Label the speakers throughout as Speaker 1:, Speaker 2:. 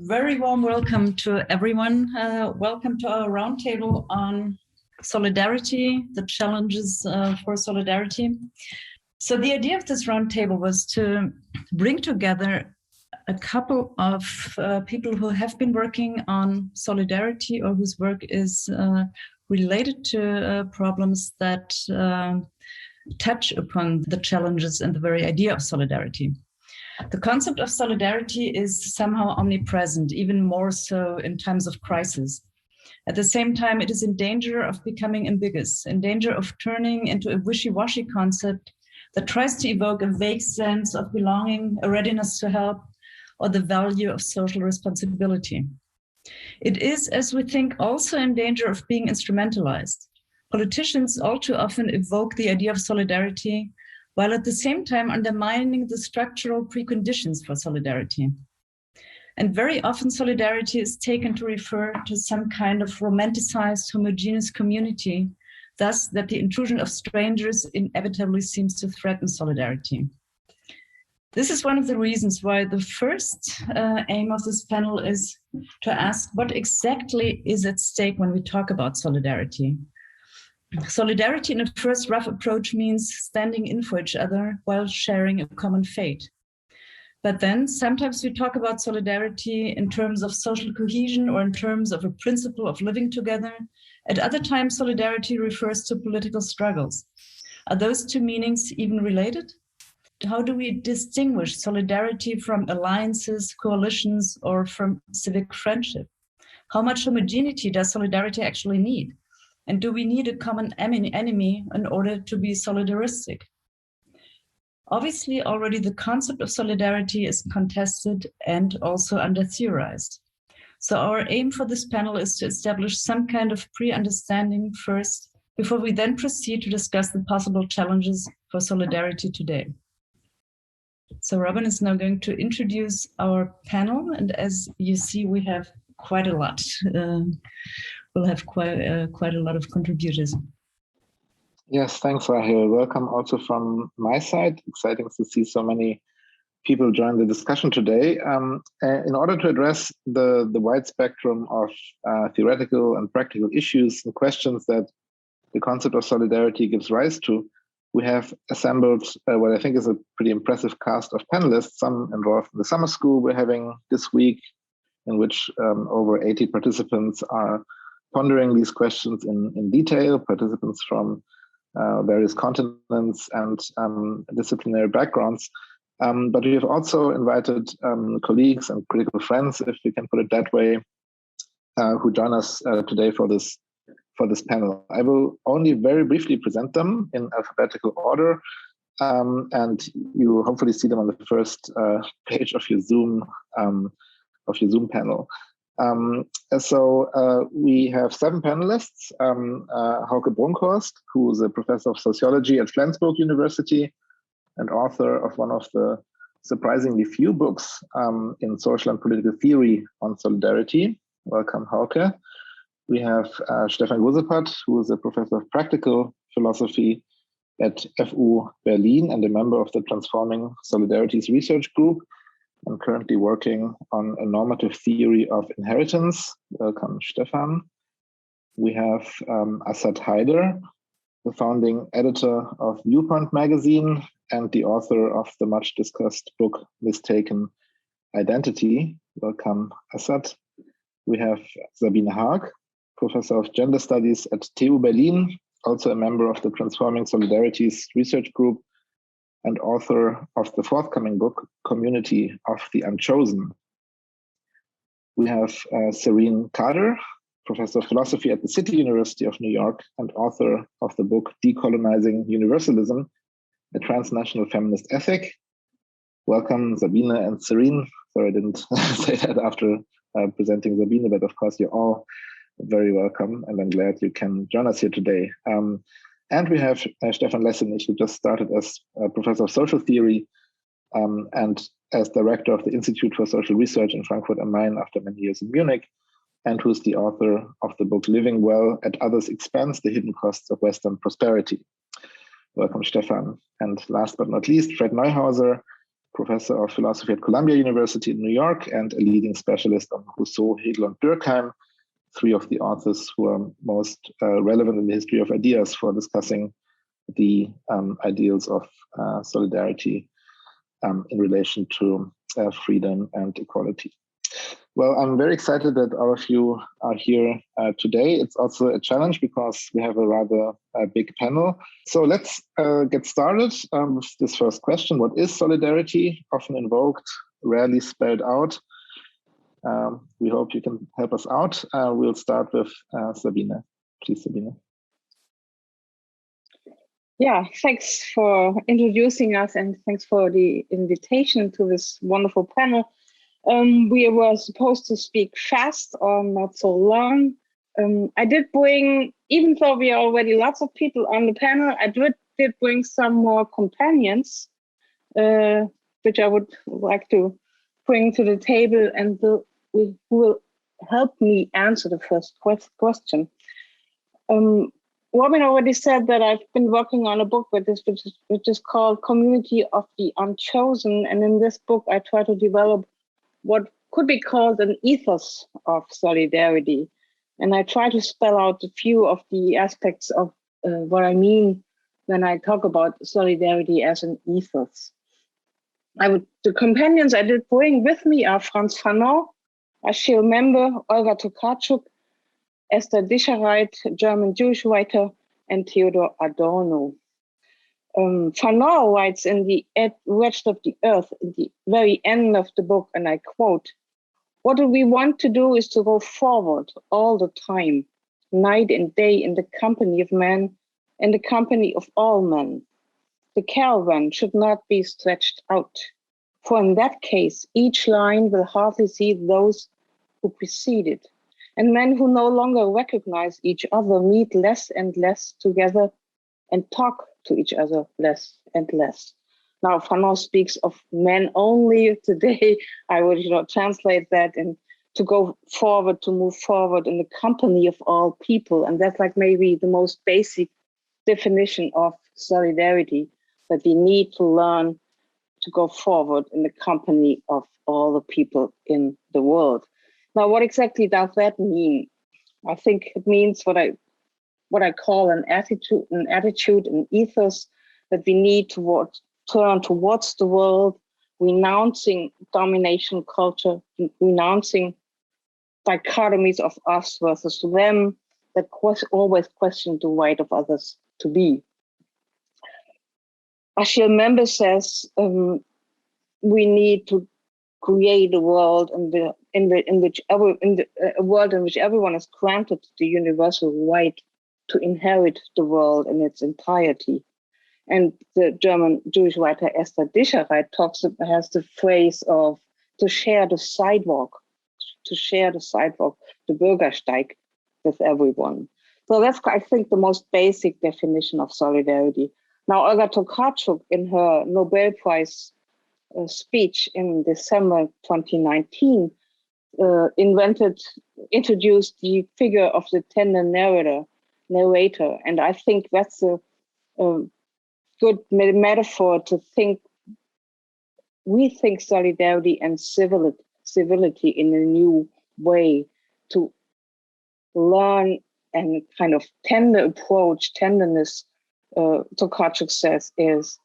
Speaker 1: Very warm welcome to everyone. Welcome to our roundtable on solidarity, the challenges for solidarity. So the idea of this roundtable was to bring together a couple of people who have been working on solidarity or whose work is related to problems that touch upon the challenges and the very idea of solidarity. The concept of solidarity is somehow omnipresent, even more so in times of crisis. At the same time, it is in danger of becoming ambiguous, in danger of turning into a wishy-washy concept that tries to evoke a vague sense of belonging, a readiness to help, or the value of social responsibility. It is, as we think, also in danger of being instrumentalized. Politicians all too often evoke the idea of solidarity, while at the same time undermining the structural preconditions for solidarity. And very often solidarity is taken to refer to some kind of romanticized, homogeneous community, thus that the intrusion of strangers inevitably seems to threaten solidarity. This is one of the reasons why the first aim of this panel is to ask what exactly is at stake when we talk about solidarity. Solidarity in a first rough approach means standing in for each other while sharing a common fate. But then sometimes we talk about solidarity in terms of social cohesion or in terms of a principle of living together. At other times, solidarity refers to political struggles. Are those two meanings even related? How do we distinguish solidarity from alliances, coalitions, or from civic friendship? How much homogeneity does solidarity actually need? And do we need a common enemy in order to be solidaristic? Obviously, already the concept of solidarity is contested and also under-theorized. So our aim for this panel is to establish some kind of pre-understanding first, before we then proceed to discuss the possible challenges for solidarity today. So Robin is now going to introduce our panel, and as you see, we have quite a lot. We'll have quite a lot of contributors.
Speaker 2: Yes, thanks, Rahel. Welcome also from my side. Exciting to see so many people join the discussion today. In order to address the wide spectrum of theoretical and practical issues and questions that the concept of solidarity gives rise to, we have assembled what I think is a pretty impressive cast of panelists, some involved in the summer school we're having this week, in which over 80 participants are pondering these questions in detail, participants from various continents and disciplinary backgrounds. But we have also invited colleagues and critical friends, if we can put it that way, who join us today for this panel. I will only very briefly present them in alphabetical order, and you will hopefully see them on the first page of your Zoom panel. So we have 7 panelists. Hauke Brunkhorst, who is a professor of sociology at Flensburg University and author of one of the surprisingly few books in social and political theory on solidarity. Welcome, Hauke. We have Stefan Gosepath, who is a professor of practical philosophy at FU Berlin and a member of the Transforming Solidarities Research Group, and currently working on a normative theory of inheritance. Welcome, Stefan. We have Asad Haider, the founding editor of Viewpoint magazine and the author of the much discussed book, Mistaken Identity. Welcome, Asad. We have Sabine Hark, professor of gender studies at TU Berlin, also a member of the Transforming Solidarities Research Group, and author of the forthcoming book, Community of the Unchosen. We have Serene Khader, professor of philosophy at the City University of New York and author of the book Decolonizing Universalism, a transnational feminist ethic. Welcome, Sabine and Serene. Sorry, I didn't say that after presenting Sabine, but of course you're all very welcome, and I'm glad you can join us here today. And we have Stefan Lessenich, who just started as a professor of social theory and as director of the Institute for Social Research in Frankfurt am Main after many years in Munich, and who's the author of the book Living Well at Others' Expense, The Hidden Costs of Western Prosperity. Welcome, Stefan. And last but not least, Fred Neuhouser, professor of philosophy at Columbia University in New York and a leading specialist on Rousseau, Hegel, and Durkheim, three of the authors who are most relevant in the history of ideas for discussing the ideals of solidarity in relation to freedom and equality. Well, I'm very excited that all of you are here today. It's also a challenge because we have a rather big panel. So let's get started with this first question. What is solidarity? Often invoked, rarely spelled out. We hope you can help us out. We'll start with Sabine. Please, Sabine.
Speaker 3: Yeah, thanks for introducing us and thanks for the invitation to this wonderful panel. We were supposed to speak fast or not so long. I did bring, even though we are already lots of people on the panel, I did bring some more companions, which I would like to bring to the table and who will help me answer the first question. Robin already said that I've been working on a book which is called Community of the Unchosen. And in this book, I try to develop what could be called an ethos of solidarity. And I try to spell out a few of the aspects of what I mean when I talk about solidarity as an ethos. The companions I did bring with me are Franz Fanon, Achille Mbembe, Olga Tokarczuk, Esther Dischereit, German Jewish writer, and Theodor Adorno. Fanon writes in the Wretched of the Earth, at the very end of the book, and I quote, "What we want to do is to go forward all the time, night and day in the company of men and the company of all men. The caravan should not be stretched out, for in that case, each line will hardly see those who preceded, and men who no longer recognize each other meet less and less together and talk to each other less and less." Now, Fanon speaks of men only. Today, I would translate that and to go forward, to move forward in the company of all people. And that's like maybe the most basic definition of solidarity, that we need to learn to go forward in the company of all the people in the world. Now, what exactly does that mean? I think it means what I call an attitude, an ethos that we need to turn towards the world, renouncing domination culture, renouncing dichotomies of us versus them that always question the right of others to be. Achille Mbembe says we need to create a world in which everyone is granted the universal right to inherit the world in its entirety. And the German Jewish writer Esther Dischereit has the phrase of to share the sidewalk, the Bürgersteig with everyone. So that's, I think, the most basic definition of solidarity. Now, Olga Tokarczuk, in her Nobel Prize speech in December 2019, introduced the figure of the tender narrator. And I think that's a good metaphor to think. We think solidarity and civility in a new way, to learn and kind of tenderness, Tokarczuk says, is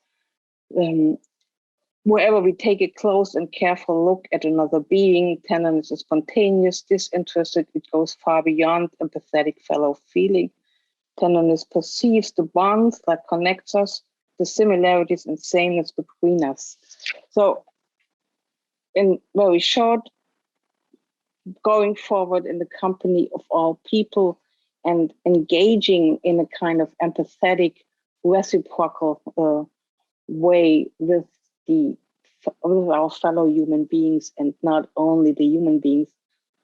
Speaker 3: wherever we take a close and careful look at another being, tenderness is spontaneous, disinterested, it goes far beyond empathetic fellow feeling. Tenderness perceives the bonds that connects us, the similarities and sameness between us. So, in very short, going forward in the company of all people and engaging in a kind of empathetic, reciprocal way with our fellow human beings, and not only the human beings,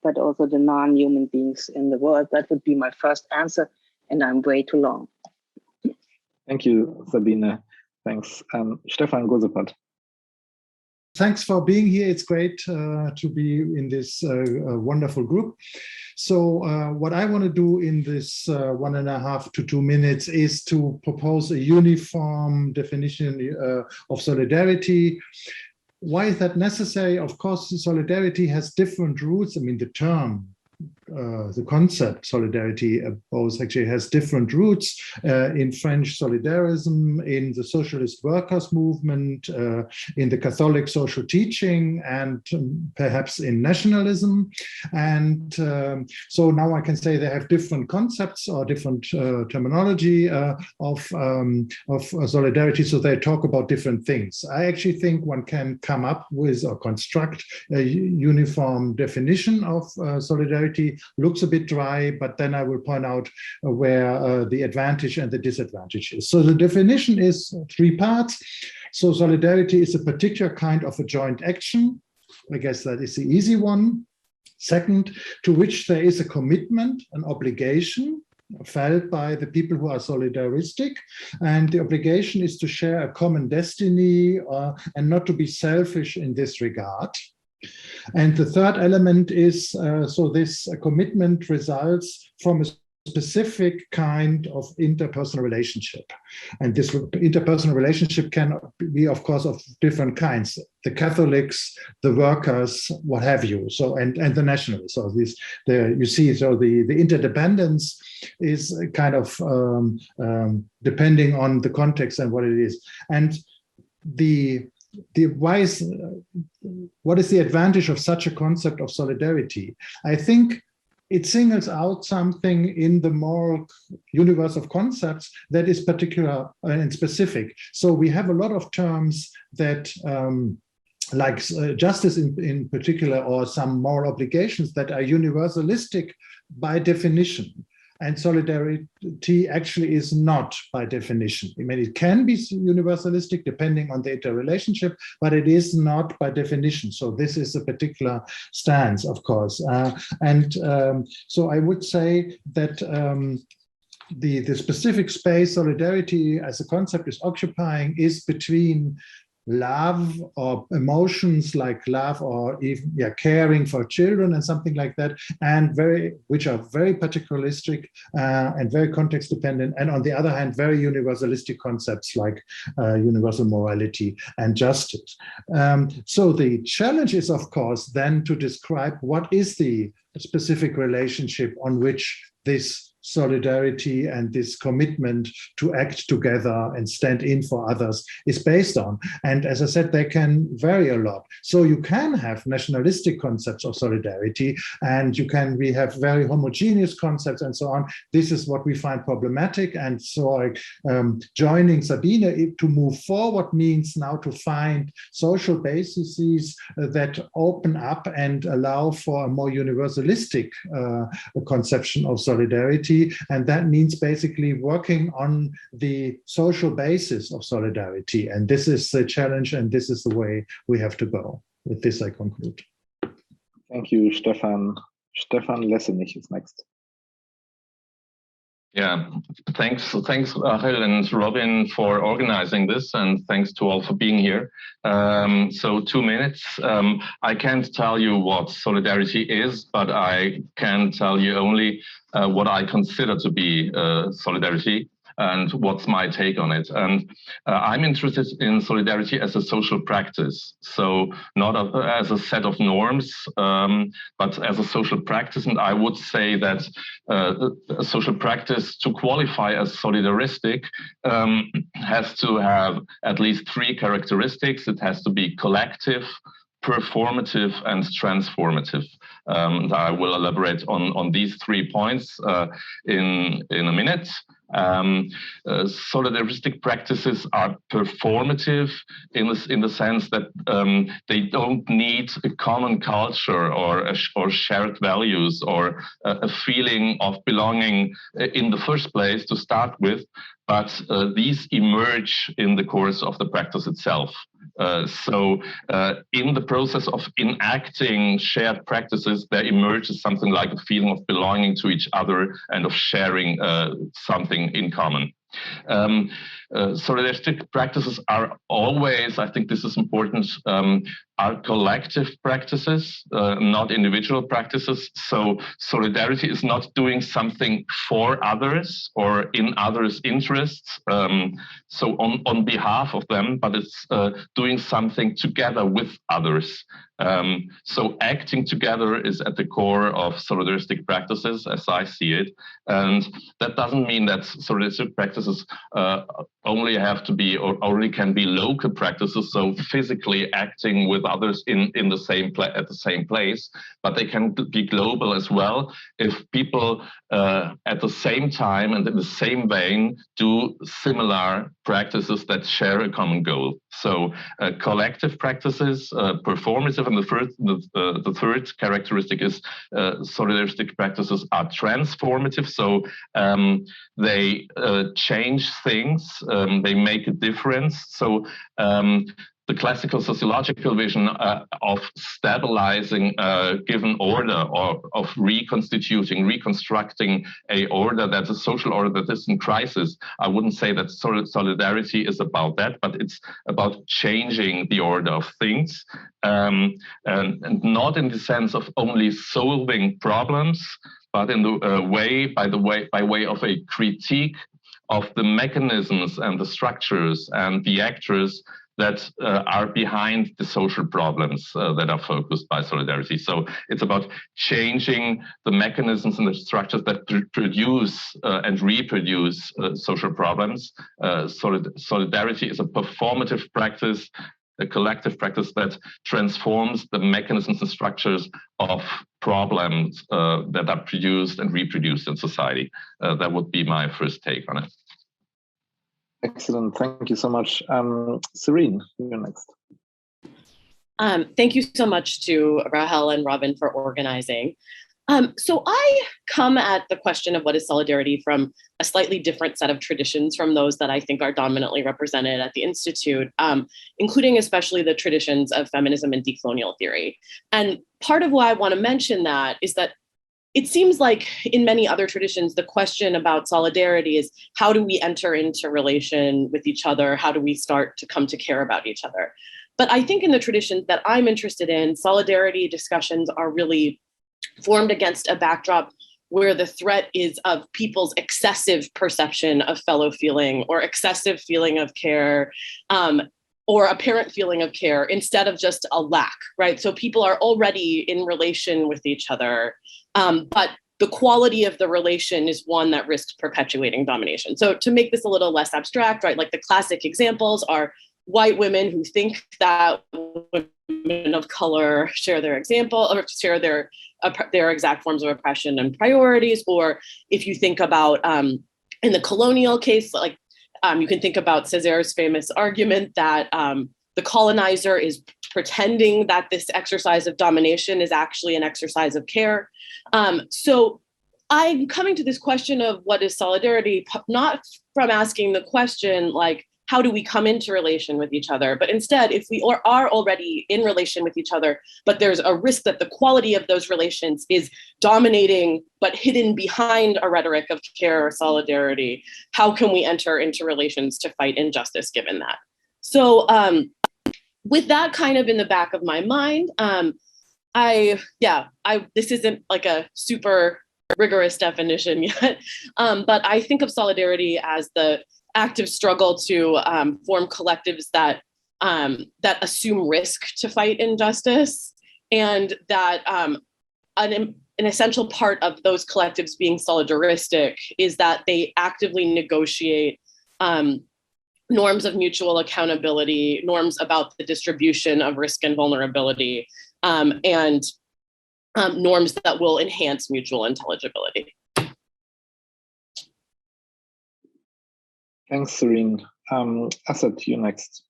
Speaker 3: but also the non-human beings in the world. That would be my first answer, and I'm way too long.
Speaker 2: Thank you, Sabine. Thanks. Stefan Gosepath.
Speaker 4: Thanks for being here. It's great to be in this wonderful group. So what I want to do in this 1.5 to 2 minutes is to propose a uniform definition of solidarity, why is that necessary? Of course, solidarity has different roots. I mean, the term, the concept solidarity both actually has different roots in French solidarism, in the socialist workers movement, in the Catholic social teaching, and perhaps in nationalism. And so now I can say they have different concepts or different terminology of solidarity, so they talk about different things. I actually think one can come up with or construct a uniform definition of solidarity. Looks a bit dry, but then I will point out where the advantage and the disadvantage is. So the definition is 3 parts. So solidarity is a particular kind of a joint action. I guess that is the easy one. Second, to which there is a commitment, an obligation felt by the people who are solidaristic. And the obligation is to share a common destiny and not to be selfish in this regard. And the third element is, so this commitment results from a specific kind of interpersonal relationship. And this interpersonal relationship can be, of course, of different kinds. The Catholics, the workers, what have you. So, and the nationalists. So this, you see, so the interdependence is kind of depending on the context and what it is. And what is the advantage of such a concept of solidarity? I think it singles out something in the moral universe of concepts that is particular and specific. So we have a lot of terms that like justice in particular, or some moral obligations that are universalistic by definition. And solidarity actually is not by definition. I mean, it can be universalistic depending on the interrelationship, but it is not by definition. So this is a particular stance, of course. So I would say that the specific space solidarity as a concept is occupying is between love or emotions like love or even caring for children and something like that, and which are very particularistic and very context dependent, and on the other hand very universalistic concepts like universal morality and justice. So the challenge is, of course, then to describe what is the specific relationship on which this solidarity and this commitment to act together and stand in for others is based on. And as I said, they can vary a lot. So you can have nationalistic concepts of solidarity, and we have very homogeneous concepts and so on. This is what we find problematic. And so joining Sabine to move forward means now to find social bases that open up and allow for a more universalistic conception of solidarity. And that means basically working on the social basis of solidarity. And this is the challenge, and this is the way we have to go. With this, I conclude.
Speaker 2: Thank you, Stefan. Stefan Lessenich is next.
Speaker 5: Yeah, thanks Rachel and Robin for organizing this, and thanks to all for being here. So 2 minutes. I can't tell you what solidarity is, but I can tell you only what I consider to be solidarity and what's my take on it. And I'm interested in solidarity as a social practice. So not as a set of norms, but as a social practice. And I would say that a social practice, to qualify as solidaristic, has to have at least 3 characteristics. It has to be collective, performative, and transformative. I will elaborate on these 3 points in a minute. Solidaristic practices are performative in the sense that they don't need a common culture or shared values or a feeling of belonging in the first place to start with, but these emerge in the course of the practice itself. So in the process of enacting shared practices, there emerges something like a feeling of belonging to each other and of sharing something in common. Solidaristic practices are always, I think this is important, are collective practices, not individual practices. So solidarity is not doing something for others or in others' interests, so on behalf of them, but it's doing something together with others. So acting together is at the core of solidaristic practices, as I see it. And that doesn't mean that solidaristic practices only have to be or only can be local practices, so physically acting with others in the same at the same place, but they can be global as well if people at the same time and in the same vein do similar practices that share a common goal. So collective practices, performative, and the third characteristic is solidaristic practices are transformative. So they change things, they make a difference. So the classical sociological vision of stabilizing a given order or of reconstructing a order that's a social order that is in crisis, I wouldn't say that solidarity is about that, but it's about changing the order of things, and not in the sense of only solving problems, but in the by way of a critique of the mechanisms and the structures and the actors that are behind the social problems that are focused by solidarity. So it's about changing the mechanisms and the structures that produce and reproduce social problems. Solidarity is a performative practice, a collective practice that transforms the mechanisms and structures of problems that are produced and reproduced in society. That would be my first take on it.
Speaker 2: Excellent. Thank you so much. Serene, you're next.
Speaker 6: Thank you so much to Rahel and Robin for organizing. So I come at the question of what is solidarity from a slightly different set of traditions from those that I think are dominantly represented at the Institute, including especially the traditions of feminism and decolonial theory. And part of why I want to mention that is that it seems like in many other traditions, the question about solidarity is how do we enter into relation with each other? How do we start to come to care about each other? But I think in the traditions that I'm interested in, solidarity discussions are really formed against a backdrop where the threat is of people's excessive perception of fellow feeling or excessive feeling of care, or apparent feeling of care instead of just a lack, right? So people are already in relation with each other, but the quality of the relation is one that risks perpetuating domination. So to make this a little less abstract, right, like the classic examples are white women who think that women of color share their example or share their exact forms of oppression and priorities. Or if you think about in the colonial case, like you can think about Césaire's famous argument that the colonizer is pretending that this exercise of domination is actually an exercise of care. So I'm coming to this question of what is solidarity, not from asking the question like, how do we come into relation with each other? But instead, if we are already in relation with each other, but there's a risk that the quality of those relations is dominating, but hidden behind a rhetoric of care or solidarity, how can we enter into relations to fight injustice given that? So with that kind of in the back of my mind, this isn't like a super rigorous definition yet, but I think of solidarity as the active struggle to form collectives that assume risk to fight injustice, and that an essential part of those collectives being solidaristic is that they actively negotiate norms of mutual accountability, norms about the distribution of risk and vulnerability, and norms that will enhance mutual intelligibility.
Speaker 2: Thanks, Serene. Asad, you next.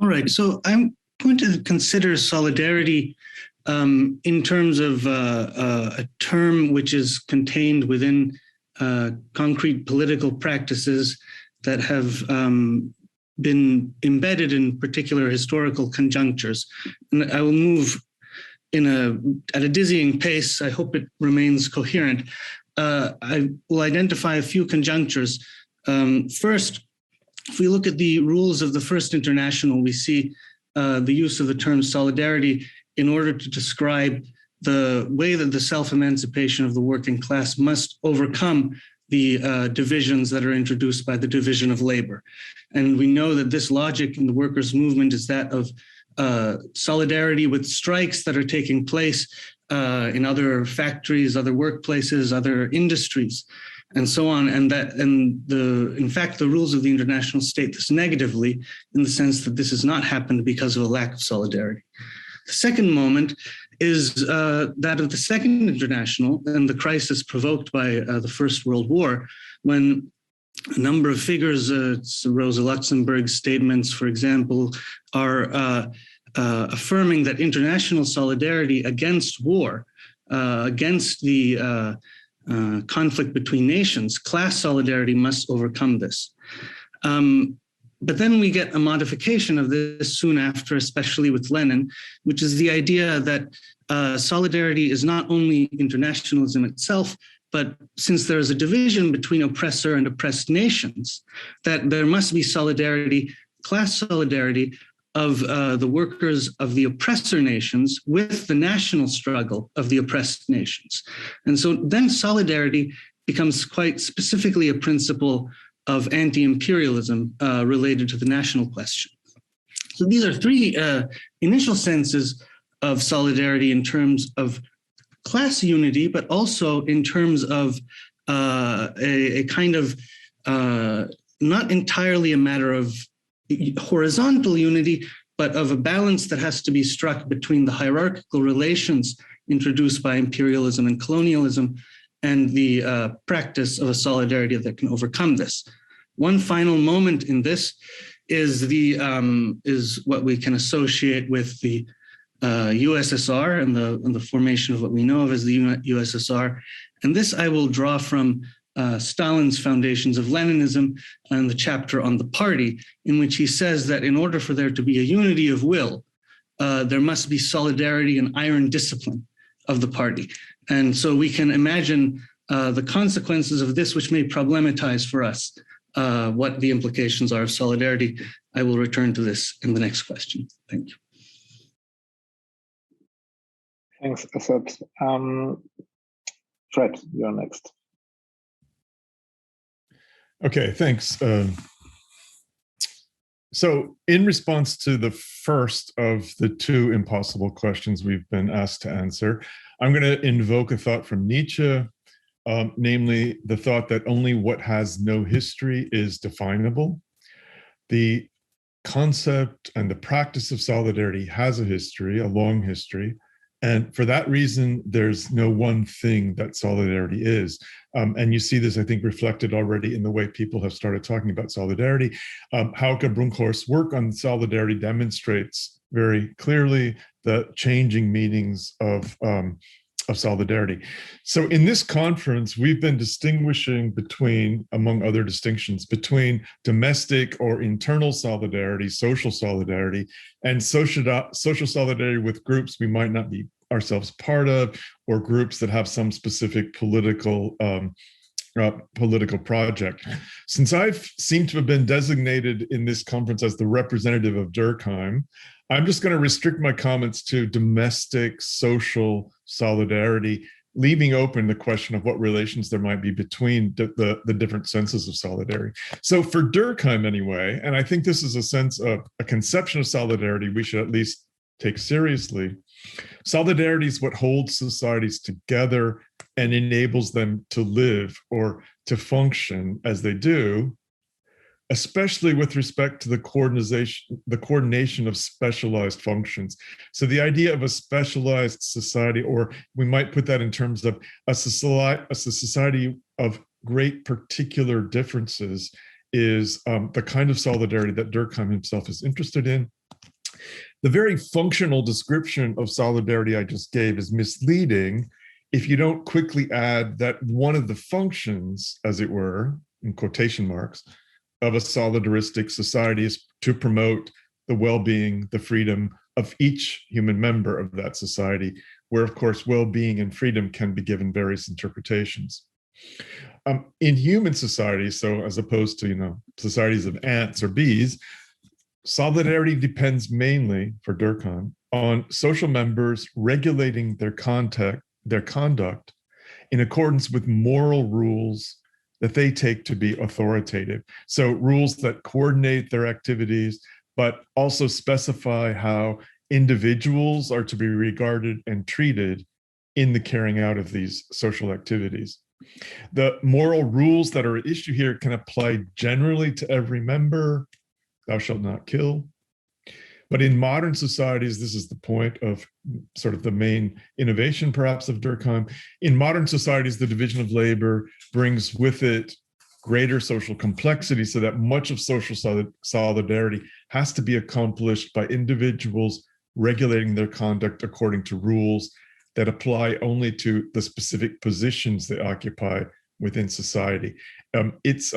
Speaker 7: All right, so I'm going to consider solidarity in terms of a term which is contained within concrete political practices that have been embedded in particular historical conjunctures. And I will move at a dizzying pace. I hope it remains coherent. I will identify a few conjunctures. First, if we look at the rules of the First International, we see the use of the term solidarity in order to describe the way that the self-emancipation of the working class must overcome the divisions that are introduced by the division of labor. And we know that this logic in the workers' movement is that of solidarity with strikes that are taking place in other factories, other workplaces, other industries, and so on. And in fact, the rules of the international state this negatively, in the sense that this has not happened because of a lack of solidarity. The second moment is that of the Second International and the crisis provoked by the First World War, when a number of figures, Rosa Luxemburg's statements, for example, are affirming that international solidarity against war, against the conflict between nations, class solidarity must overcome this. But then we get a modification of this soon after, especially with Lenin, which is the idea that solidarity is not only internationalism itself, but since there is a division between oppressor and oppressed nations, that there must be solidarity, class solidarity of the workers of the oppressor nations with the national struggle of the oppressed nations. And so then solidarity becomes quite specifically a principle of anti-imperialism related to the national question. So these are three initial senses of solidarity in terms of class unity, but also in terms of a kind of not entirely a matter of horizontal unity, but of a balance that has to be struck between the hierarchical relations introduced by imperialism and colonialism and the practice of a solidarity that can overcome this. One final moment in this is what we can associate with the USSR and the formation of what we know of as the USSR. And this I will draw from Stalin's Foundations of Leninism and the chapter on the party, in which he says that in order for there to be a unity of will, there must be solidarity and iron discipline of the party. And so we can imagine the consequences of this, which may problematize for us what the implications are of solidarity. I will return to this in the next question. Thank you.
Speaker 2: Thanks, Asad. Fred, you're next.
Speaker 8: Okay, thanks. So in response to the first of the two impossible questions we've been asked to answer, I'm going to invoke a thought from Nietzsche, namely the thought that only what has no history is definable. The concept and the practice of solidarity has a history, a long history. And for that reason, there's no one thing that solidarity is. And you see this, I think, reflected already in the way people have started talking about solidarity. Hauke Brunkhorst's work on solidarity demonstrates very clearly the changing meanings of solidarity. So in this conference, we've been distinguishing between, among other distinctions, between domestic or internal solidarity, social solidarity, and social solidarity with groups we might not be ourselves part of, or groups that have some specific political project. Since I've seemed to have been designated in this conference as the representative of Durkheim, I'm just going to restrict my comments to domestic social solidarity, leaving open the question of what relations there might be between the different senses of solidarity. So for Durkheim anyway, and I think this is a sense of a conception of solidarity we should at least take seriously, solidarity is what holds societies together and enables them to live or to function as they do, especially with respect to the coordination of specialized functions. So the idea of a specialized society, or we might put that in terms of a society of great particular differences, is the kind of solidarity that Durkheim himself is interested in. The very functional description of solidarity I just gave is misleading if you don't quickly add that one of the functions, as it were, in quotation marks, of a solidaristic society is to promote the well-being, the freedom of each human member of that society, where, of course, well-being and freedom can be given various interpretations. In human societies, so as opposed to societies of ants or bees, solidarity depends mainly, for Durkheim, on social members regulating their conduct in accordance with moral rules that they take to be authoritative. So rules that coordinate their activities, but also specify how individuals are to be regarded and treated in the carrying out of these social activities. The moral rules that are at issue here can apply generally to every member. Thou shalt not kill. But in modern societies, this is the point of sort of the main innovation, perhaps, of Durkheim. In modern societies, the division of labor brings with it greater social complexity, so that much of social solidarity has to be accomplished by individuals regulating their conduct according to rules that apply only to the specific positions they occupy within society. It's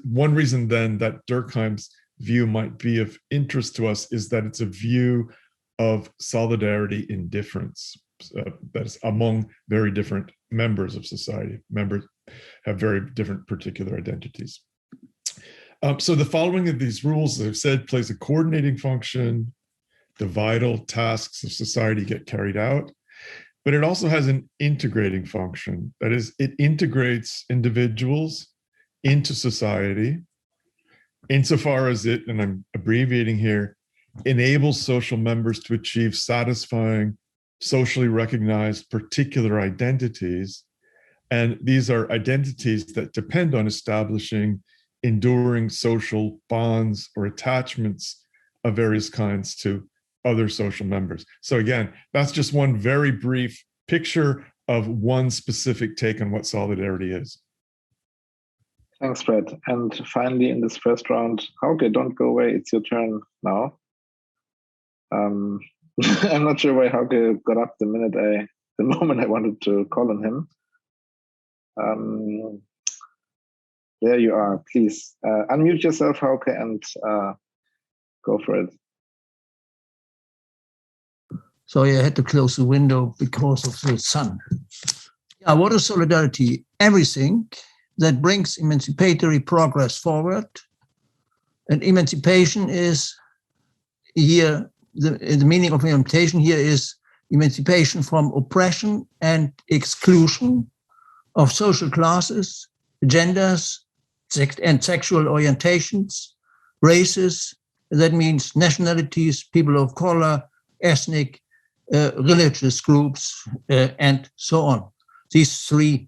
Speaker 8: one reason then that Durkheim's view might be of interest to us is that it's a view of solidarity in difference, that is among very different members of society. Members have very different particular identities. So the following of these rules, as I've said, plays a coordinating function. The vital tasks of society get carried out, but it also has an integrating function. That is, it integrates individuals into society insofar as it, and I'm abbreviating here, enables social members to achieve satisfying, socially recognized particular identities. And these are identities that depend on establishing enduring social bonds or attachments of various kinds to other social members. So again, that's just one very brief picture of one specific take on what solidarity is.
Speaker 2: Thanks, Fred. And finally, in this first round, Hauke, don't go away. It's your turn now. I'm not sure why Hauke got up the moment I wanted to call on him. There you are. Please unmute yourself, Hauke, and go for it.
Speaker 9: Sorry, I had to close the window because of the sun. Yeah, what is solidarity? Everything that brings emancipatory progress forward. And emancipation is here, the meaning of emancipation here is emancipation from oppression and exclusion of social classes, genders, and sexual orientations, races, that means nationalities, people of color, ethnic, religious groups, and so on. These three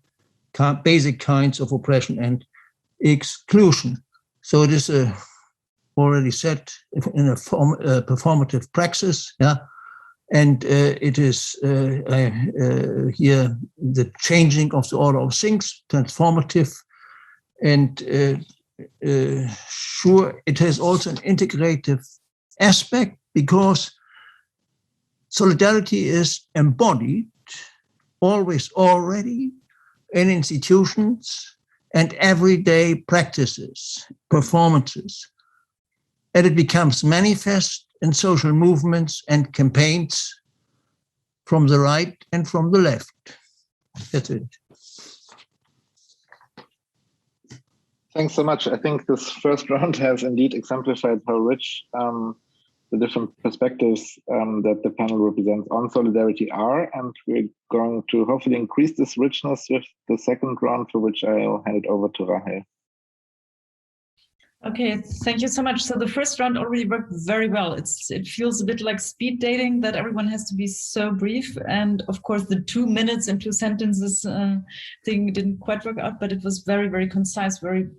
Speaker 9: basic kinds of oppression and exclusion. So it is already said in a performative praxis, yeah, and it is here the changing of the order of things, transformative, and sure, it has also an integrative aspect because solidarity is embodied always already in institutions and everyday practices, performances, and it becomes manifest in social movements and campaigns from the right and from the left. That's it.
Speaker 2: Thanks so much. I think this first round has indeed exemplified how rich the different perspectives that the panel represents on solidarity are, and we're going to hopefully increase this richness with the second round, for which I'll hand it over to Rahel.
Speaker 1: Okay, thank you so much. So the first round already worked very well. It feels a bit like speed dating, that everyone has to be so brief. And of course, the 2 minutes and 2 sentences thing didn't quite work out, but it was very, very concise, very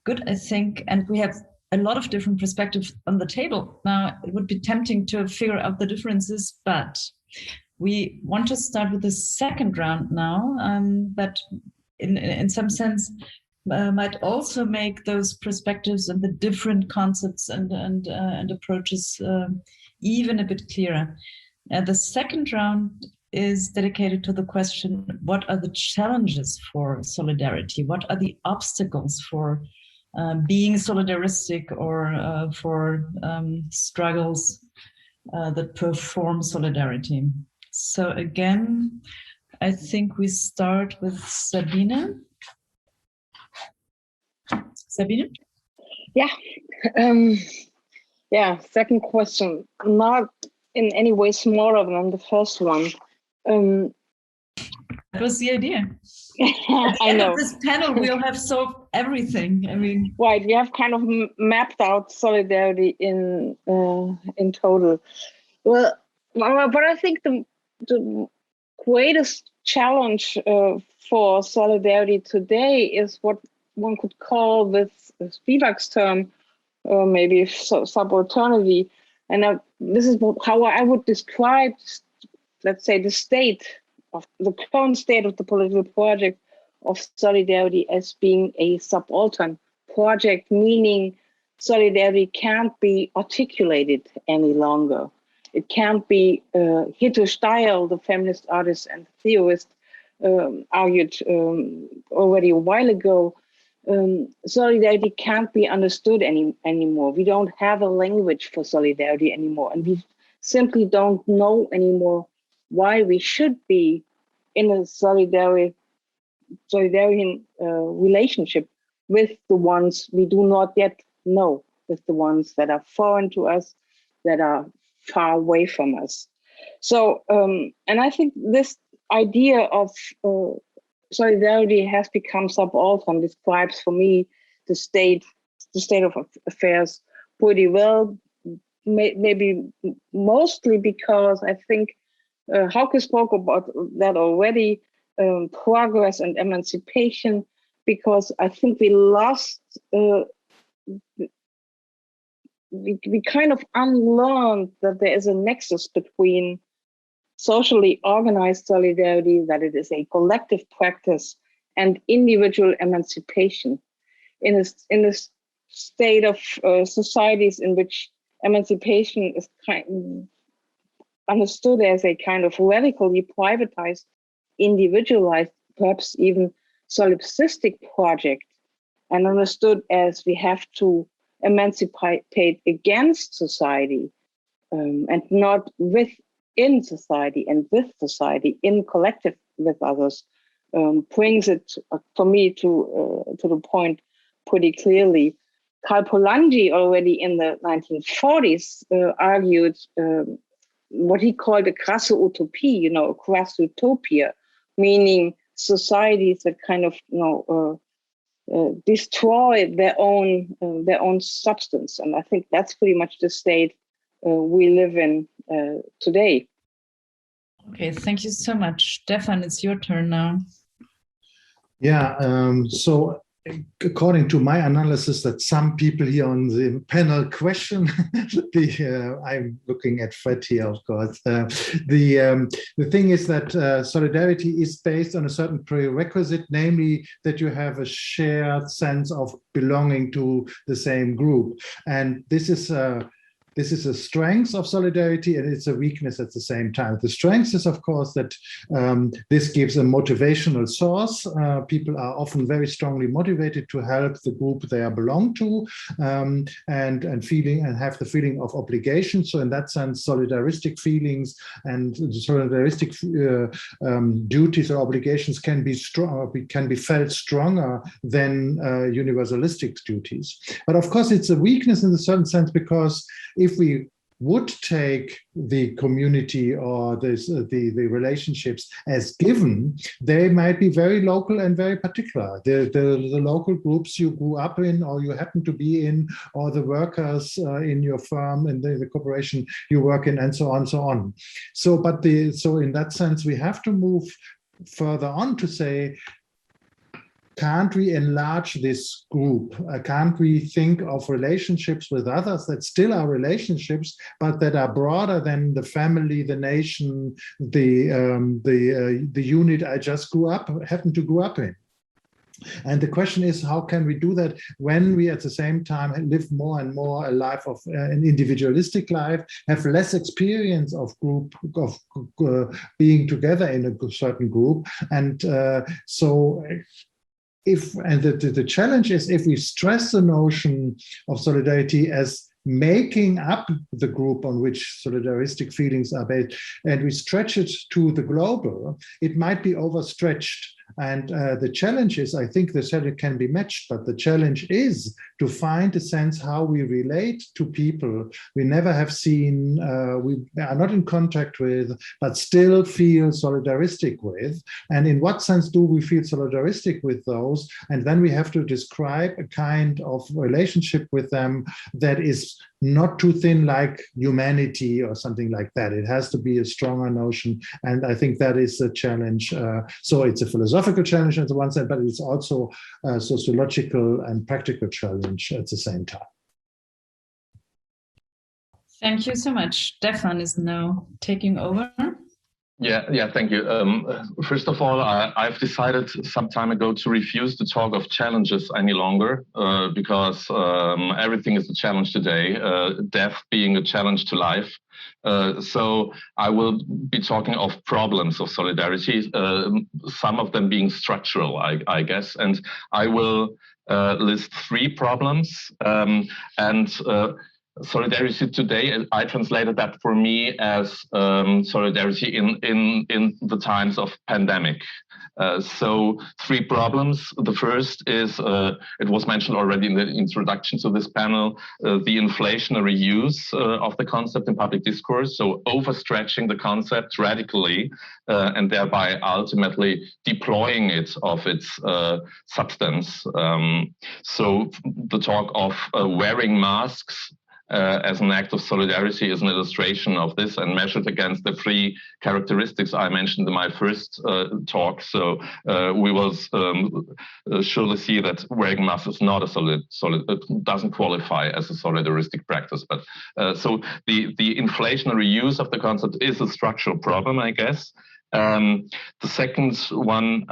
Speaker 1: good, I think. And we have a lot of different perspectives on the table. Now, it would be tempting to figure out the differences, but we want to start with the second round now, that in some sense might also make those perspectives and the different concepts and approaches even a bit clearer. The second round is dedicated to the question, what are the challenges for solidarity? What are the obstacles for being solidaristic or for struggles that perform solidarity? So again, I think we start with Sabine. Sabine?
Speaker 3: Yeah. Yeah, second question. Not in any way smaller than the first one.
Speaker 1: That was the idea.
Speaker 3: I know.
Speaker 1: Of this panel, we'll have solved everything. I mean,
Speaker 3: right. We have kind of mapped out solidarity in total. Well, but I think the greatest challenge for solidarity today is what one could call, with Spivak's term, maybe subalternity. And this is how I would describe, let's say, the current state of the political project of solidarity as being a subaltern project, meaning solidarity can't be articulated any longer. It can't be Hito Steil, the feminist artist and theorist, argued already a while ago. Solidarity can't be understood anymore. We don't have a language for solidarity anymore, and we simply don't know anymore why we should be in a solidarian relationship with the ones we do not yet know, with the ones that are foreign to us, that are far away from us. So, and I think this idea of solidarity has become subaltern, describes for me the state of affairs pretty well, maybe mostly because I think Hauke spoke about that already, progress and emancipation, because I think we lost, we kind of unlearned that there is a nexus between socially organized solidarity, that it is a collective practice, and individual emancipation. In a state of societies in which emancipation is understood as a kind of radically privatized, individualized, perhaps even solipsistic project, and understood as we have to emancipate against society, and not within society and with society, in collective with others, brings it for me to the point pretty clearly. Karl Polanyi already in the 1940s argued what he called a crasse utopie, a crass utopia, meaning societies that kind of destroy their own substance. And I think that's pretty much the state we live in today.
Speaker 1: Okay, thank you so much. Stefan, it's your turn now.
Speaker 4: Yeah, so according to my analysis that some people here on the panel question, I'm looking at Fred here, of course. The thing is that solidarity is based on a certain prerequisite, namely that you have a shared sense of belonging to the same group. And this is a strength of solidarity, and it's a weakness at the same time. The strength is, of course, that this gives a motivational source. People are often very strongly motivated to help the group they belong to, and have the feeling of obligation. So in that sense, solidaristic feelings and solidaristic duties or obligations can be felt stronger than universalistic duties. But of course, it's a weakness in a certain sense, because if we would take the community or the relationships as given, they might be very local and very particular. The local groups you grew up in or you happen to be in, or the workers in your firm and the corporation you work in, and so on, so on. So in that sense, we have to move further on to say, can't we enlarge this group? Can't we think of relationships with others that still are relationships, but that are broader than the family, the nation, the unit I just happened to grow up in? And the question is, how can we do that when we at the same time live more and more a life of an individualistic life, have less experience of being together in a certain group? And the challenge is, if we stress the notion of solidarity as making up the group on which solidaristic feelings are based, and we stretch it to the global, it might be overstretched. And the challenge is, I think the challenge can be matched, but the challenge is to find a sense how we relate to people we never have seen, we are not in contact with, but still feel solidaristic with. And in what sense do we feel solidaristic with those? And then we have to describe a kind of relationship with them that is not too thin like humanity or something like that. It has to be a stronger notion. And I think that is a challenge. So it's a philosophical challenge on the one side, but it's also a sociological and practical challenge at the same time.
Speaker 1: Thank you so much. Stefan is now taking over.
Speaker 5: Yeah, thank you. First of all, I've decided some time ago to refuse to talk of challenges any longer because everything is a challenge today, death being a challenge to life. So I will be talking of problems of solidarity, some of them being structural, I guess, and I will list 3 problems solidarity today, I translated that for me as solidarity in the times of pandemic. So 3 problems. The first is, it was mentioned already in the introduction to this panel, the inflationary use of the concept in public discourse, so overstretching the concept radically and thereby ultimately deploying it of its substance. So the talk of wearing masks as an act of solidarity is an illustration of this and measured against the 3 characteristics I mentioned in my first talk. So we will surely see that wearing masks is not a doesn't qualify as a solidaristic practice. But so the inflationary use of the concept is a structural problem, I guess. The second one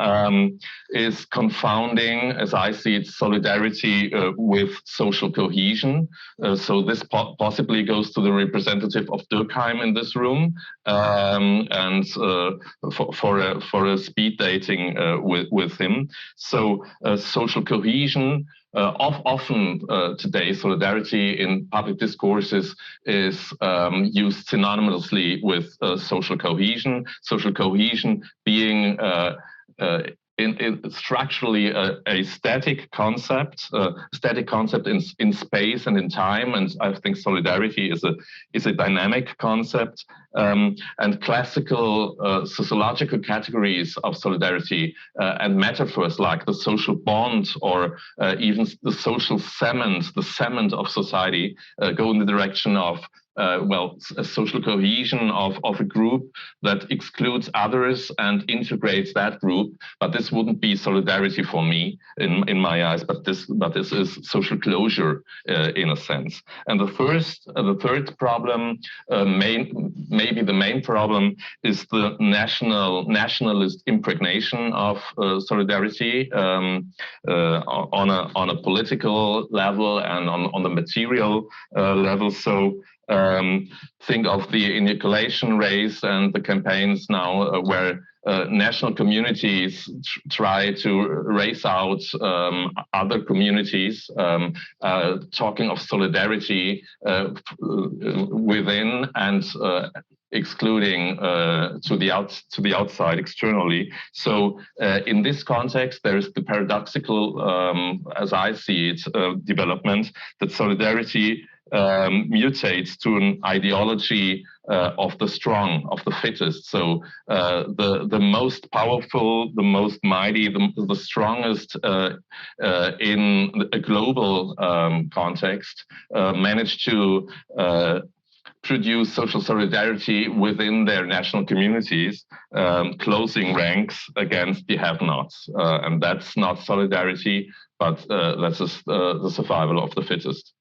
Speaker 5: is confounding, as I see it, solidarity with social cohesion. So this possibly goes to the representative of Durkheim in this room, and for a speed dating with him. So social cohesion. Often today, solidarity in public discourses is used synonymously with social cohesion. Social cohesion being structurally a static concept in space and in time, and I think solidarity is a dynamic concept. And classical sociological categories of solidarity and metaphors like the social bond or even the social cement, the cement of society, go in the direction of a social cohesion of a group that excludes others and integrates that group. But this wouldn't be solidarity for me in my eyes, but this is social closure in a sense. And the third problem, maybe the main problem, is the nationalist impregnation of solidarity on a political level and on the material level. So think of the inoculation race and the campaigns now where national communities try to race out other communities, talking of solidarity within and excluding to the outside externally. So in this context, there is the paradoxical, as I see it, development that solidarity mutates to an ideology of the strong, of the fittest. So the most powerful, the most mighty, the strongest in a global context manage to produce social solidarity within their national communities, closing ranks against the have-nots. And that's not solidarity, but that's just the survival of the fittest.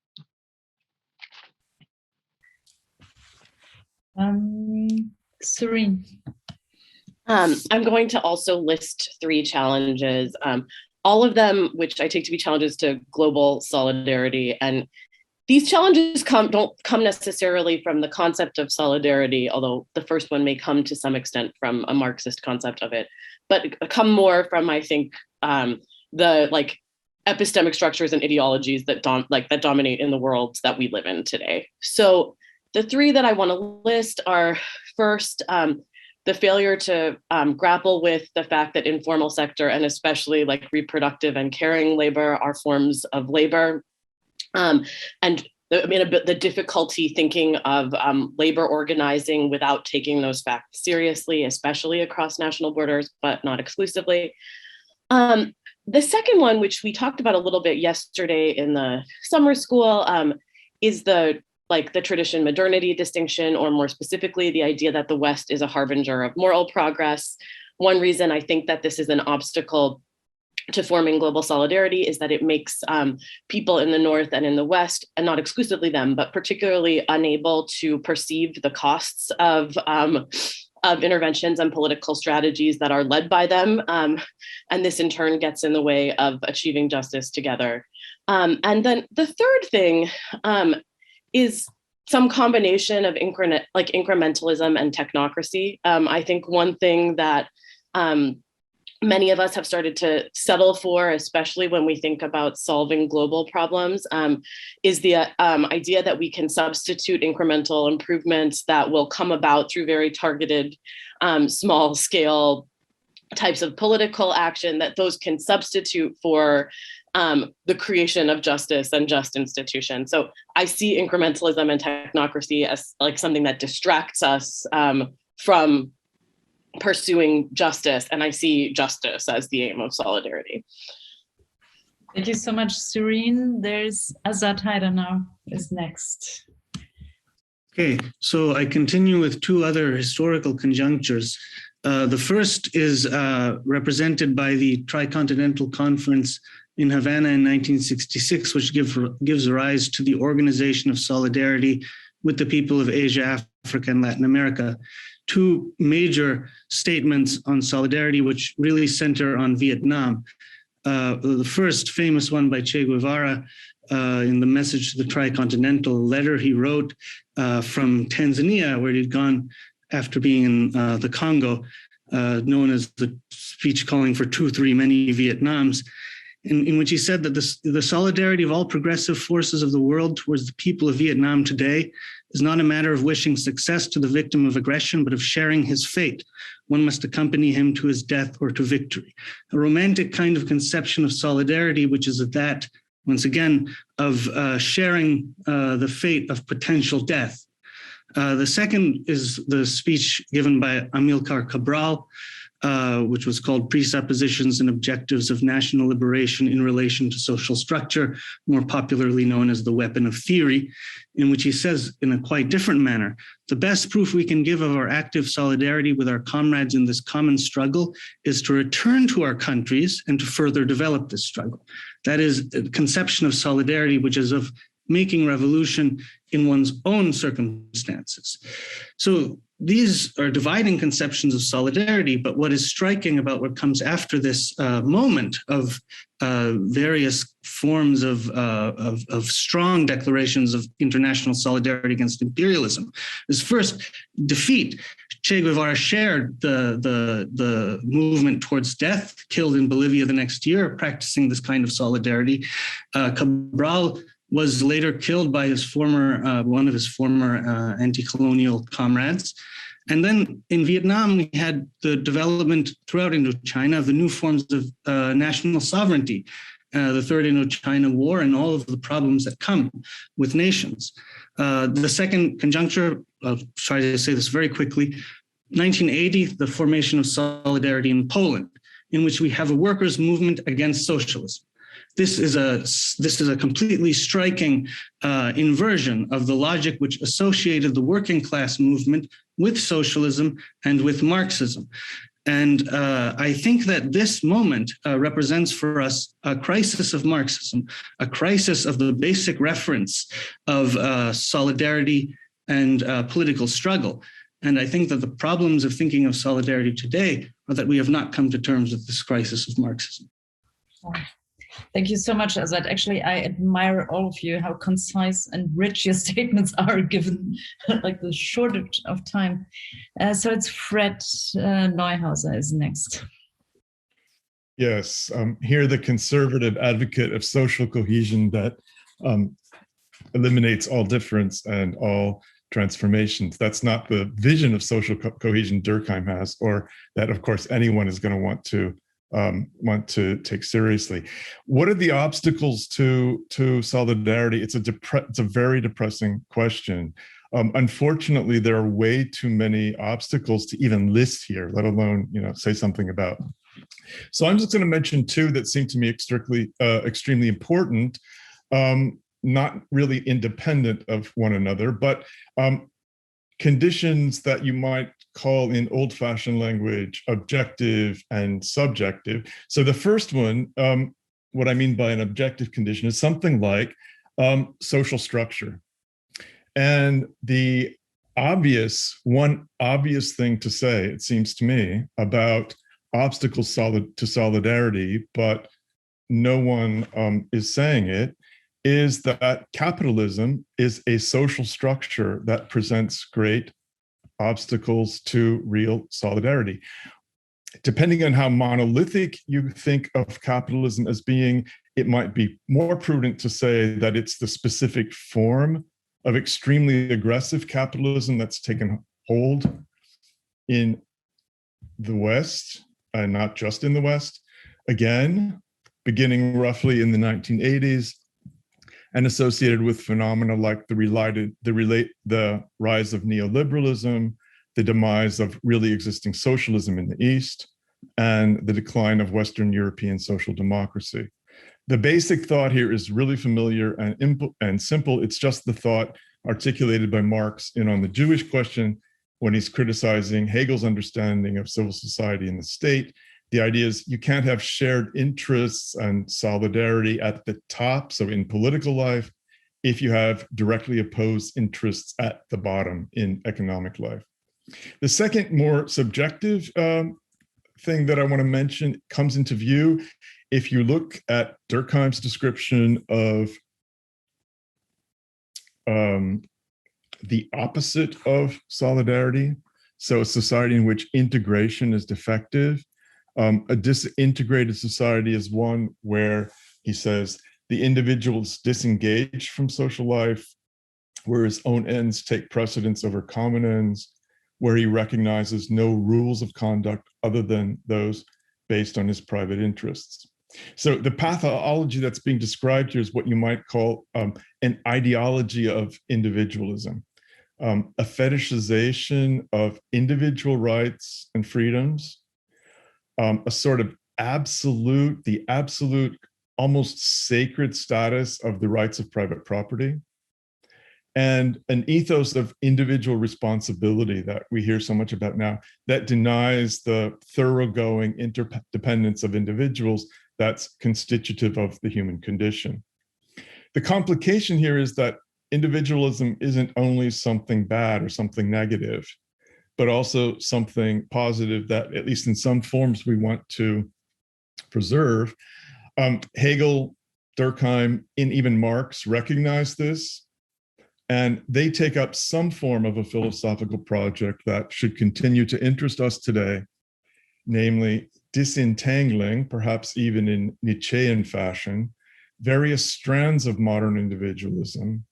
Speaker 1: Serene.
Speaker 6: I'm going to also list 3 challenges, all of them which I take to be challenges to global solidarity. And these challenges don't come necessarily from the concept of solidarity, although the first one may come to some extent from a Marxist concept of it, but come more from, I think, the epistemic structures and ideologies that dominate in the world that we live in today. So the three that I want to list are first, the failure to grapple with the fact that informal sector and especially like reproductive and caring labor are forms of labor. And the difficulty thinking of labor organizing without taking those facts seriously, especially across national borders, but not exclusively. The second one, which we talked about a little bit yesterday in the summer school, is the tradition modernity distinction, or more specifically, the idea that the West is a harbinger of moral progress. One reason I think that this is an obstacle to forming global solidarity is that it makes people in the North and in the West, and not exclusively them, but particularly unable to perceive the costs of interventions and political strategies that are led by them. And this in turn gets in the way of achieving justice together. And then the third thing is some combination of incrementalism and technocracy. I think one thing that many of us have started to settle for, especially when we think about solving global problems, is the idea that we can substitute incremental improvements that will come about through very targeted, small scale types of political action, that those can substitute for the creation of justice and just institutions. So I see incrementalism and technocracy as like something that distracts us from pursuing justice, and I see justice as the aim of solidarity.
Speaker 1: Thank you so much, Serene. There's Asad Haider now is next.
Speaker 7: Okay, so I continue with two other historical conjunctures. The first is represented by the Tri-Continental Conference in Havana in 1966, which gives rise to the Organization of Solidarity with the people of Asia, Africa, and Latin America. Two major statements on solidarity, which really center on Vietnam. The first famous one by Che Guevara in the message to the Tri-Continental letter he wrote from Tanzania, where he'd gone after being in the Congo, known as the speech calling for 2-3 many Vietnams, in which he said that the solidarity of all progressive forces of the world towards the people of Vietnam today is not a matter of wishing success to the victim of aggression, but of sharing his fate. One must accompany him to his death or to victory. A romantic kind of conception of solidarity, which is that, once again, of sharing the fate of potential death. The second is the speech given by Amilcar Cabral, which was called Presuppositions and Objectives of National Liberation in Relation to Social Structure, more popularly known as the Weapon of Theory, in which he says in a quite different manner, the best proof we can give of our active solidarity with our comrades in this common struggle is to return to our countries and to further develop this struggle. That is a conception of solidarity, which is of making revolution in one's own circumstances. So these are dividing conceptions of solidarity, but what is striking about what comes after this moment of various forms of strong declarations of international solidarity against imperialism is first defeat. Che Guevara shared the movement towards death, killed in Bolivia the next year, practicing this kind of solidarity. Cabral was later killed by his one of his former anti-colonial comrades. And then in Vietnam, we had the development throughout Indochina of the new forms of national sovereignty, the Third Indochina War, and all of the problems that come with nations. The second conjuncture, I'll try to say this very quickly, 1980, the formation of Solidarity in Poland, in which we have a workers' movement against socialism. This is a completely striking inversion of the logic which associated the working class movement with socialism and with Marxism. And I think that this moment represents for us a crisis of Marxism, a crisis of the basic reference of solidarity and political struggle. And I think that the problems of thinking of solidarity today are that we have not come to terms with this crisis of Marxism.
Speaker 1: Thank you so much, Asad. Actually, I admire all of you, how concise and rich your statements are given like the shortage of time. So it's Fred Neuhouser is next.
Speaker 8: Yes, here the conservative advocate of social cohesion that eliminates all difference and all transformations. That's not the vision of social cohesion Durkheim has, or that, of course, anyone is going to want to take seriously. What are the obstacles to solidarity? It's a very depressing question. Unfortunately, there are way too many obstacles to even list here, let alone say something about. So I'm just going to mention two that seem to me extremely important, not really independent of one another, but conditions that you might call in old-fashioned language objective and subjective. So the first one, what I mean by an objective condition is something like social structure. And the one obvious thing to say, it seems to me, about obstacles to solidarity, but no one is saying it, is that capitalism is a social structure that presents great obstacles to real solidarity. Depending on how monolithic you think of capitalism as being, it might be more prudent to say that it's the specific form of extremely aggressive capitalism that's taken hold in the West, and not just in the West, again, beginning roughly in the 1980s, and associated with phenomena like the rise of neoliberalism, the demise of really existing socialism in the East, and the decline of Western European social democracy. The basic thought here is really familiar and simple. It's just the thought articulated by Marx in On the Jewish Question when he's criticizing Hegel's understanding of civil society and the state. The idea is you can't have shared interests and solidarity at the top, so in political life, if you have directly opposed interests at the bottom in economic life. The second, more subjective thing that I want to mention comes into view if you look at Durkheim's description of the opposite of solidarity, so a society in which integration is defective. A disintegrated society is one where, he says, the individual is disengaged from social life, where his own ends take precedence over common ends, where he recognizes no rules of conduct other than those based on his private interests. So the pathology that's being described here is what you might call an ideology of individualism, a fetishization of individual rights and freedoms, a sort of the absolute, almost sacred status of the rights of private property, and an ethos of individual responsibility that we hear so much about now that denies the thoroughgoing interdependence of individuals that's constitutive of the human condition. The complication here is that individualism isn't only something bad or something negative, but also something positive that, at least in some forms, we want to preserve. Hegel, Durkheim, and even Marx recognize this, and they take up some form of a philosophical project that should continue to interest us today, namely disentangling, perhaps even in Nietzschean fashion, various strands of modern individualism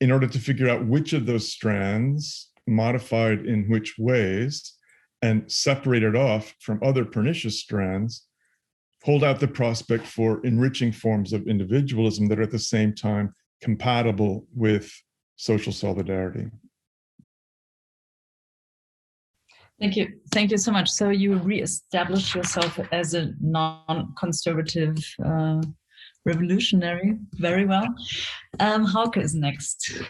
Speaker 8: in order to figure out which of those strands, modified in which ways, and separated off from other pernicious strands, hold out the prospect for enriching forms of individualism that are at the same time compatible with social solidarity.
Speaker 1: Thank you. Thank you so much. So you reestablish yourself as a non-conservative revolutionary. Very well. Hauke is next,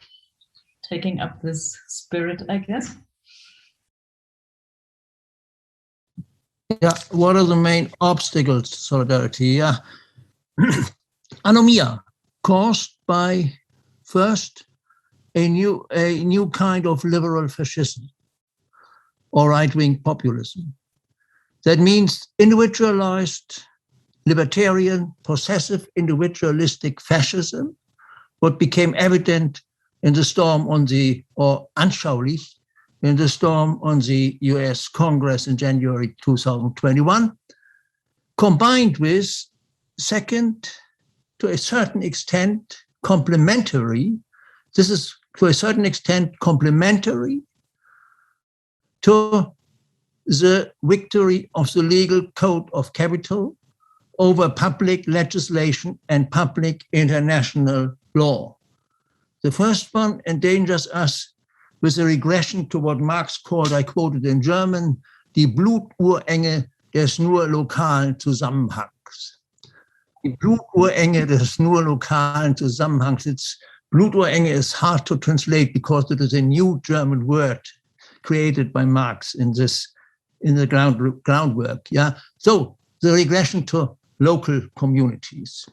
Speaker 1: taking up this spirit, I guess.
Speaker 9: Yeah, what are the main obstacles to solidarity? Yeah, anomia caused by, first, a new kind of liberal fascism or right-wing populism. That means individualized, libertarian, possessive, individualistic fascism, what became evident in the storm on the, or anschaulich, in the storm on the US Congress in January 2021, combined with, second, to a certain extent, complementary. This is to a certain extent complementary to the victory of the legal code of capital over public legislation and public international law. The first one endangers us with a regression to what Marx called, I quoted in German, die Bluturenge des nur lokalen Zusammenhangs. Die Bluturenge des nur lokalen Zusammenhangs. It's Bluturenge is hard to translate because it is a new German word created by Marx in the groundwork. Yeah. So the regression to local communities,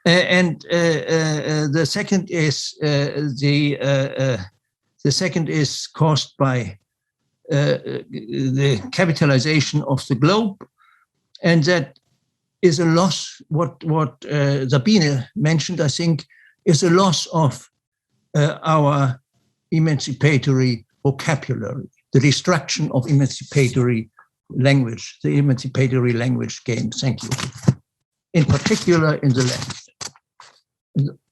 Speaker 9: and the second is caused by the capitalization of the globe, and that is a loss. What Sabine mentioned, I think, is a loss of our emancipatory vocabulary, the destruction of emancipatory language, the emancipatory language game. Thank you. In particular in the left,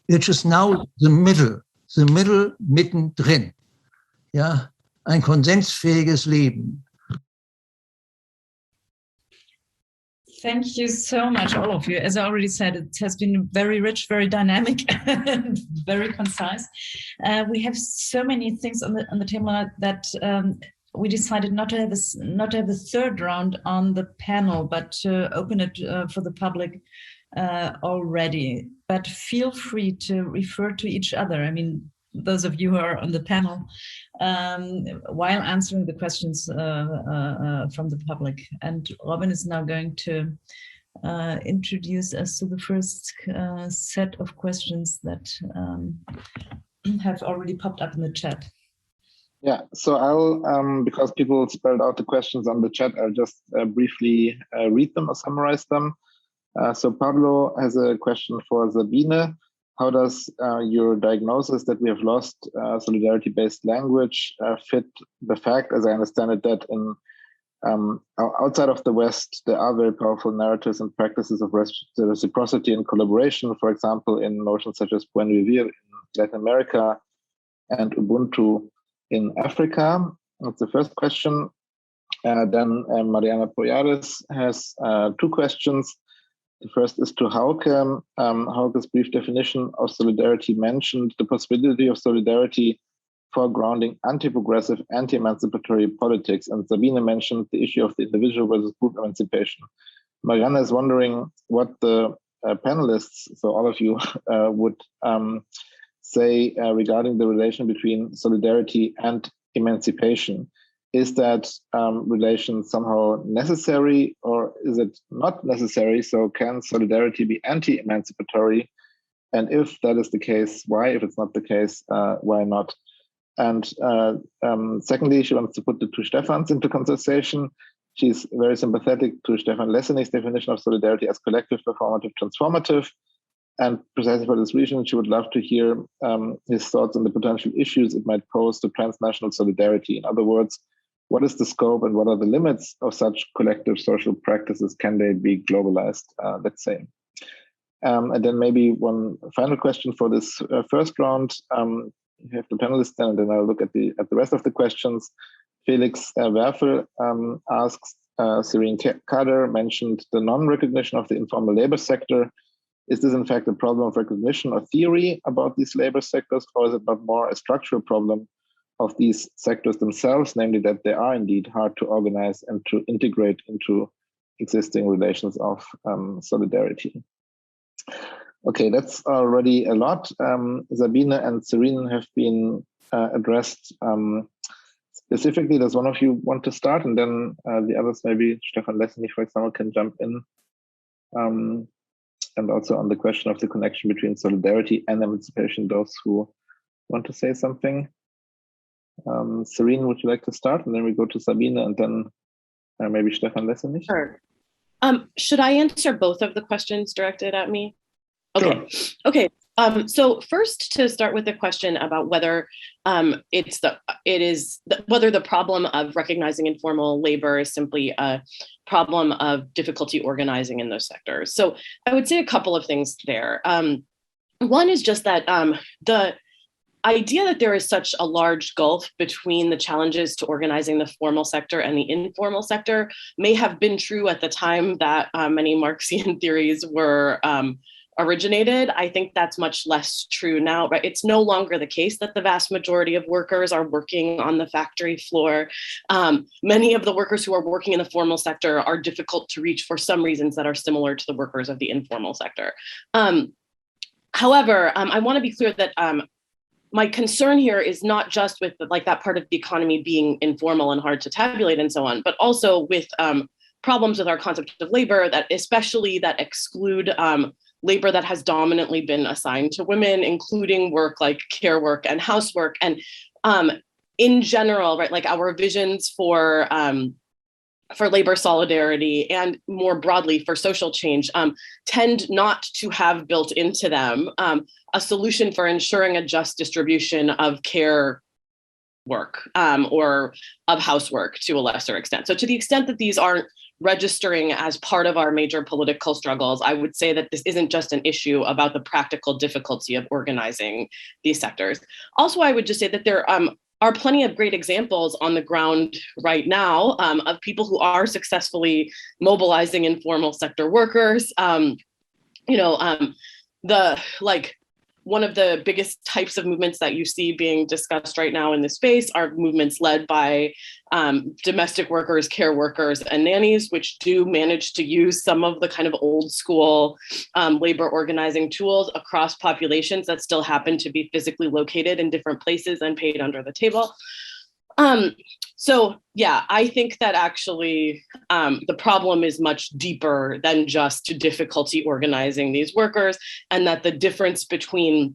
Speaker 9: which is now the middle mittendrin. Ja, ein konsensfähiges Leben.
Speaker 1: Thank you so much, all of you. As I already said, it has been very rich, very dynamic, and very concise. We have so many things on the table that we decided not to have a third round on the panel, but to open it for the public already. But feel free to refer to each other. I mean, those of you who are on the panel, while answering the questions from the public. And Robin is now going to introduce us to the first set of questions that have already popped up in the chat.
Speaker 2: Yeah, so I'll, because people spelled out the questions on the chat, I'll just briefly read them or summarize them. So Pablo has a question for Sabine. How does your diagnosis that we have lost solidarity-based language fit the fact, as I understand it, that in outside of the West, there are very powerful narratives and practices of reciprocity and collaboration, for example, in notions such as Buen Vivir in Latin America and Ubuntu in Africa? That's the first question. Then Mariana Poyares has two questions. The first is to Hauke. Hauke's brief definition of solidarity mentioned the possibility of solidarity for grounding anti-progressive, anti-emancipatory politics. And Sabine mentioned the issue of the individual versus group emancipation. Mariana is wondering what the panelists, so all of you, would say regarding the relation between solidarity and emancipation. Is that relation somehow necessary, or is it not necessary? So can solidarity be anti-emancipatory? And if that is the case, why? If it's not the case, why not? And secondly, she wants to put the two Stefans into conversation. She's very sympathetic to Stefan Lessenich's definition of solidarity as collective, performative, transformative. And precisely for this reason, she would love to hear his thoughts on the potential issues it might pose to transnational solidarity. In other words, what is the scope and what are the limits of such collective social practices? Can they be globalized, let's say? And then maybe one final question for this first round. You have the panelists then, and then I'll look at the rest of the questions. Felix Werfel asks, Serene Khader mentioned the non-recognition of the informal labor sector. Is this in fact a problem of recognition or theory about these labor sectors, or is it not more a structural problem of these sectors themselves, namely that they are indeed hard to organize and to integrate into existing relations of solidarity? Okay, that's already a lot. Sabine and Serene have been addressed specifically. Does one of you want to start? And then the others, maybe Stefan Lessenich, for example, can jump in. And also on the question of the connection between solidarity and emancipation, those who want to say something. Serene, would you like to start? And then we go to Sabine and then maybe Stefan Lessenich.
Speaker 6: Sure. Should I answer both of the questions directed at me? Okay.
Speaker 2: Sure.
Speaker 6: Okay. So first, to start with the question about whether whether the problem of recognizing informal labor is simply a problem of difficulty organizing in those sectors. So I would say a couple of things there. One is just that the idea that there is such a large gulf between the challenges to organizing the formal sector and the informal sector may have been true at the time that many Marxian theories were originated. I think that's much less true now, right? It's no longer the case that the vast majority of workers are working on the factory floor. Many of the workers who are working in the formal sector are difficult to reach for some reasons that are similar to the workers of the informal sector. However, I want to be clear that my concern here is not just with that part of the economy being informal and hard to tabulate and so on, but also with problems with our concept of labor that exclude labor that has dominantly been assigned to women, including work like care work and housework. And in general, right, like our visions for labor solidarity and more broadly for social change tend not to have built into them a solution for ensuring a just distribution of care work or of housework to a lesser extent. So to the extent that these aren't registering as part of our major political struggles, I would say that this isn't just an issue about the practical difficulty of organizing these sectors. Also, I would just say that there are plenty of great examples on the ground right now of people who are successfully mobilizing informal sector workers. One of the biggest types of movements that you see being discussed right now in this space are movements led by domestic workers, care workers, and nannies, which do manage to use some of the kind of old school labor organizing tools across populations that still happen to be physically located in different places and paid under the table. So yeah, I think that actually the problem is much deeper than just difficulty organizing these workers, and that the difference between,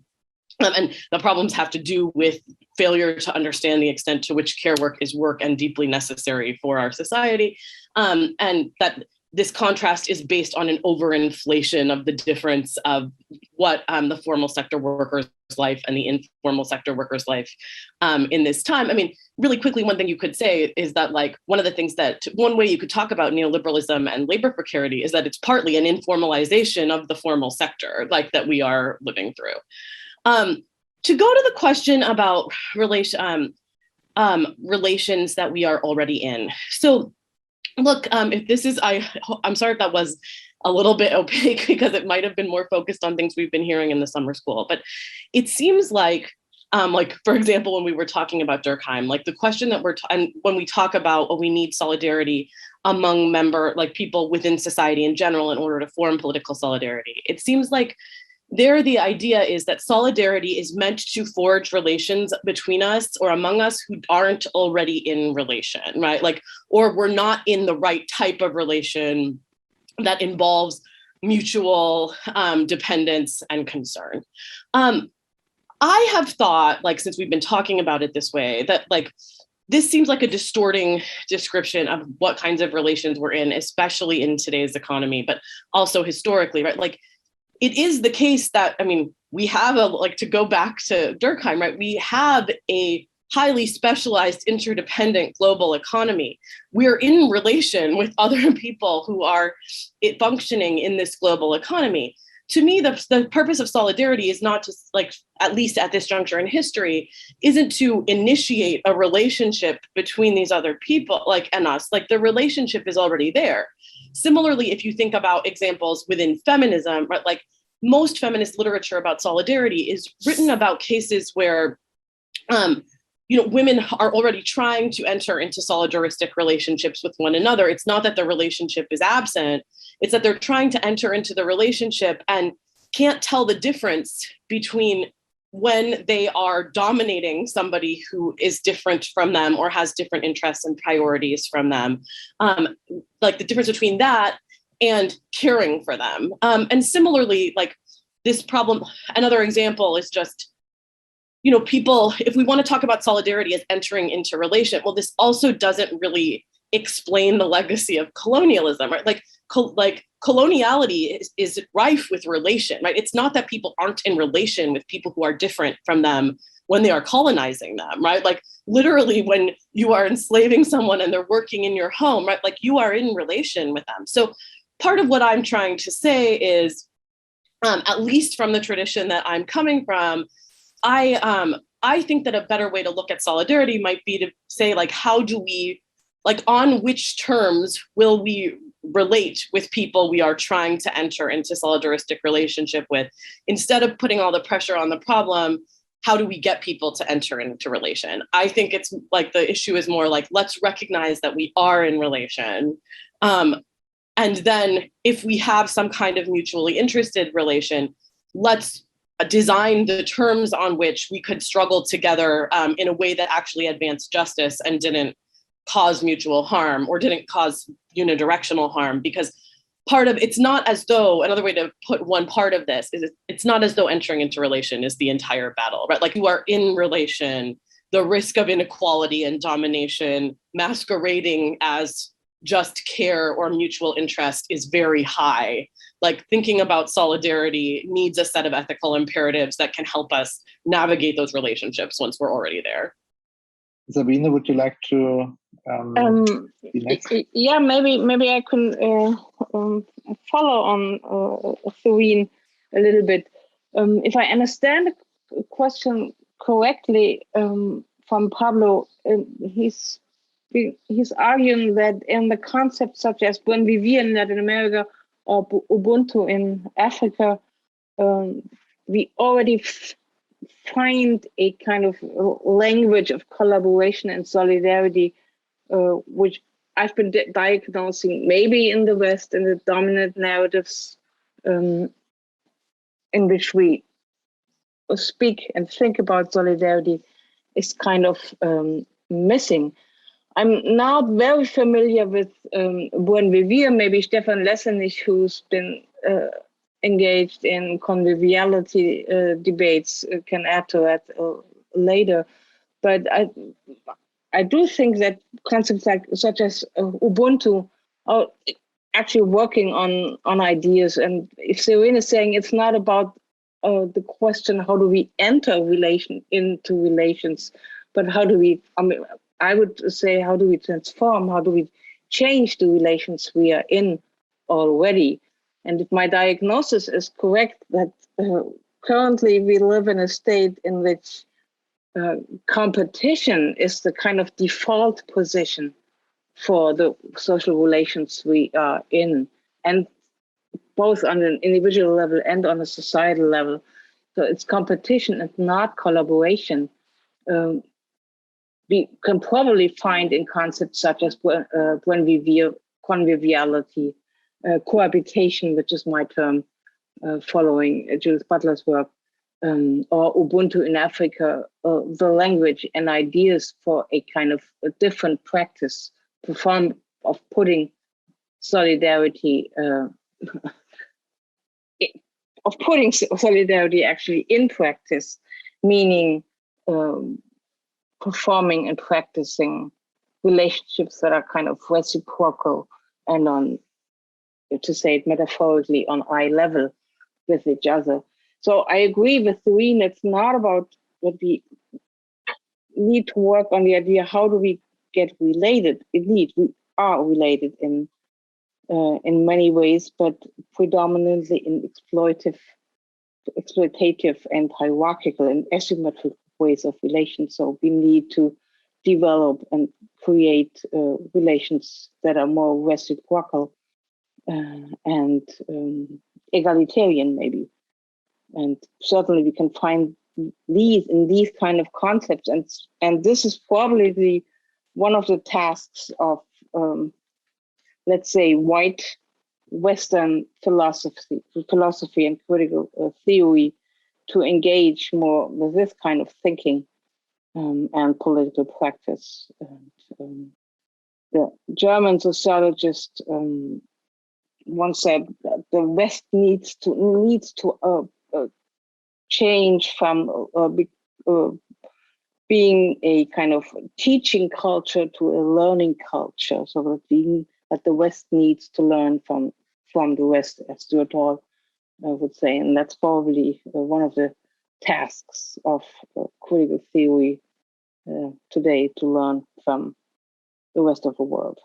Speaker 6: and the problems have to do with failure to understand the extent to which care work is work and deeply necessary for our society, and that this contrast is based on an overinflation of the difference of what the formal sector workers' life and the informal sector workers' life in this time. I mean, really quickly, one thing you could say is that one way you could talk about neoliberalism and labor precarity is that it's partly an informalization of the formal sector, like that we are living through. To go to the question about relations that we are already in. So look, if this is, I'm sorry if that was a little bit opaque because it might have been more focused on things we've been hearing in the summer school, but it seems like, for example, when we were talking about Durkheim, like the question that and when we talk about, we need solidarity among people within society in general in order to form political solidarity. It seems like the idea is that solidarity is meant to forge relations between us or among us who aren't already in relation, right? Or we're not in the right type of relation that involves mutual dependence and concern. I have thought, since we've been talking about it this way, that this seems like a distorting description of what kinds of relations we're in, especially in today's economy, but also historically, right? It is the case that, we have to go back to Durkheim, right? We have a highly specialized interdependent global economy. We're in relation with other people who are functioning in this global economy. To me, the purpose of solidarity is not just at least at this juncture in history, isn't to initiate a relationship between these other people and us. The relationship is already there. Similarly, if you think about examples within feminism, right, most feminist literature about solidarity is written about cases where women are already trying to enter into solidaristic relationships with one another. It's not that the relationship is absent, it's that they're trying to enter into the relationship and can't tell the difference between when they are dominating somebody who is different from them or has different interests and priorities from them. The difference between that and caring for them. And similarly, this problem, another example is just, people, if we want to talk about solidarity as entering into relation, this also doesn't really explain the legacy of colonialism, right? coloniality is rife with relation, right? It's not that people aren't in relation with people who are different from them when they are colonizing them, right? Like literally when you are enslaving someone and they're working in your home, right? Like you are in relation with them. So part of what I'm trying to say is, at least from the tradition that I'm coming from, I think that a better way to look at solidarity might be to say, like, how do we, like, on which terms will we relate with people we are trying to enter into solidaristic relationship with? Instead of putting all the pressure on the problem, how do we get people to enter into relation? I think it's like the issue is more like, let's recognize that we are in relation. And then if we have some kind of mutually interested relation, let's design the terms on which we could struggle together in a way that actually advanced justice and didn't cause mutual harm or didn't cause unidirectional harm. Because part of it's not as though, another way to put one part of this is it's not as though entering into relation is the entire battle, right? Like you are in relation, the risk of inequality and domination masquerading as just care or mutual interest is very high. Like thinking about solidarity needs a set of ethical imperatives that can help us navigate those relationships once we're already there.
Speaker 2: Sabine, would you like to be next?
Speaker 3: Yeah, maybe I can follow on Serene a little bit. If I understand the question correctly from Pablo, he's arguing that in the concepts such as buen vivir in Latin America or Ubuntu in Africa, we already find a kind of language of collaboration and solidarity, which I've been diagnosing maybe in the West in the dominant narratives in which we speak and think about solidarity is kind of missing. I'm not very familiar with buen vivir. Maybe Stefan Lessenich, who's been engaged in conviviality debates, can add to that later. But I do think that concepts such as Ubuntu are actually working on ideas. And if Serene is saying it's not about the question, how do we enter into relations, but how do we, I would say, how do we transform? How do we change the relations we are in already? And if my diagnosis is correct, that currently we live in a state in which competition is the kind of default position for the social relations we are in, and both on an individual level and on a societal level. So it's competition and not collaboration. We can probably find in concepts such as buen vivir, conviviality, cohabitation, which is my term, following Judith Butler's work, or Ubuntu in Africa, the language and ideas for a kind of a different practice, form of putting solidarity, actually in practice, meaning performing and practicing relationships that are kind of reciprocal and on, to say it metaphorically, on eye level with each other. So I agree with Serene, it's not about what we need to work on the idea, how do we get related? Indeed, we are related in many ways, but predominantly in exploitative and hierarchical and asymmetric ways of relations. So we need to develop and create relations that are more reciprocal and egalitarian, maybe. And certainly we can find these in these kind of concepts. And this is probably one of the tasks of, let's say, white Western philosophy and critical theory, to engage more with this kind of thinking and political practice. And, the German sociologist once said that the West needs to change from being a kind of teaching culture to a learning culture, so that the West needs to learn from transform the West, as Stuart Hall would say. And that's probably one of the tasks of critical theory today, to learn from the rest of the world.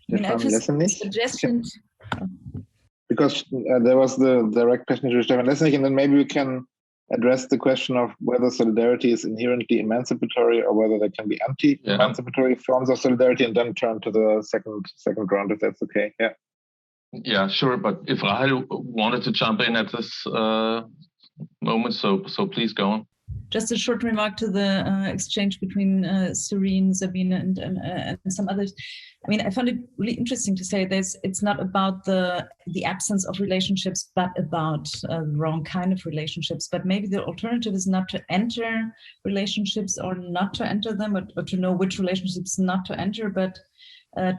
Speaker 2: Stefan Lessenich?
Speaker 1: Suggestion.
Speaker 2: Because there was the direct question to Stefan Lessenich, and then maybe we can address the question of whether solidarity is inherently emancipatory or whether there can be anti-emancipatory forms of solidarity, and then turn to the second round, if that's okay. Yeah.
Speaker 5: Yeah, sure. But if Rahel wanted to jump in at this moment, so please go on.
Speaker 1: Just a short remark to the exchange between Serene, Sabine, and some others. I mean, I found it really interesting to say it's not about the absence of relationships, but about the wrong kind of relationships. But maybe the alternative is not to enter relationships or not to enter them, or to know which relationships not to enter, but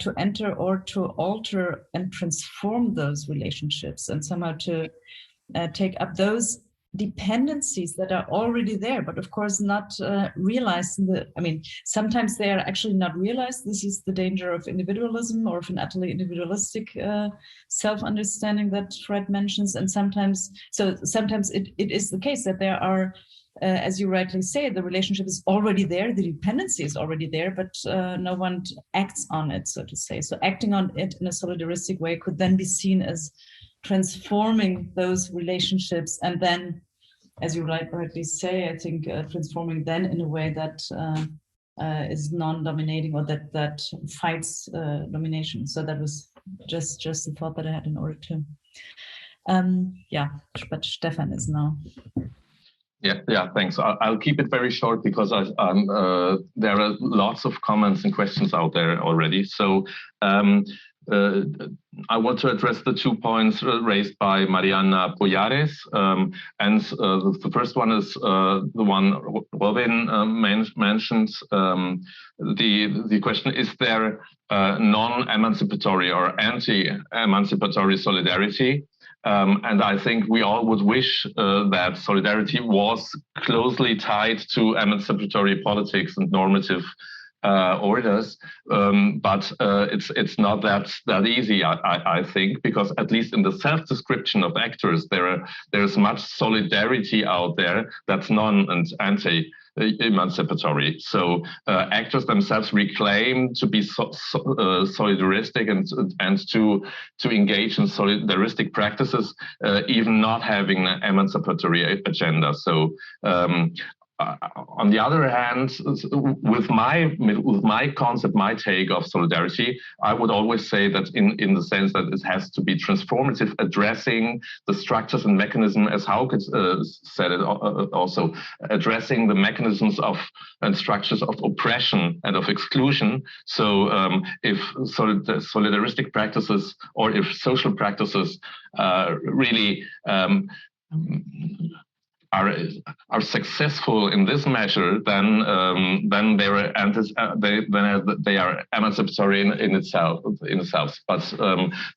Speaker 1: to enter or to alter and transform those relationships, and somehow to take up those dependencies that are already there, but of course not realized. Sometimes they are actually not realized. This is the danger of individualism, or of an utterly individualistic self-understanding that Fred mentions. And sometimes it is the case that there are, as you rightly say, the relationship is already there, the dependency is already there, but no one acts on it, so to say. So acting on it in a solidaristic way could then be seen as transforming those relationships, and then, as you rightly say, I think transforming then in a way that is non-dominating, or that fights domination. So that was just the thought that I had in order to. But Stefan is now.
Speaker 5: Yeah. Thanks. I'll keep it very short, because there are lots of comments and questions out there already. So. I want to address the 2 points raised by Mariana Poyares. And the first one is the one Robin mentioned. The question, is there non-emancipatory or anti-emancipatory solidarity? And I think we all would wish that solidarity was closely tied to emancipatory politics and normative orders, but it's not that easy, I think, because at least in the self-description of actors, there's much solidarity out there that's non and anti-emancipatory. So actors themselves reclaim to be solidaristic and to engage in solidaristic practices, even not having an emancipatory agenda. So. On the other hand, with my concept, my take of solidarity, I would always say that in the sense that it has to be transformative, addressing the structures and mechanisms, as Hauke said it also, addressing the mechanisms and structures of oppression and of exclusion. So if solidaristic practices, or if social practices really are successful in this measure, then they are emancipatory in itself. But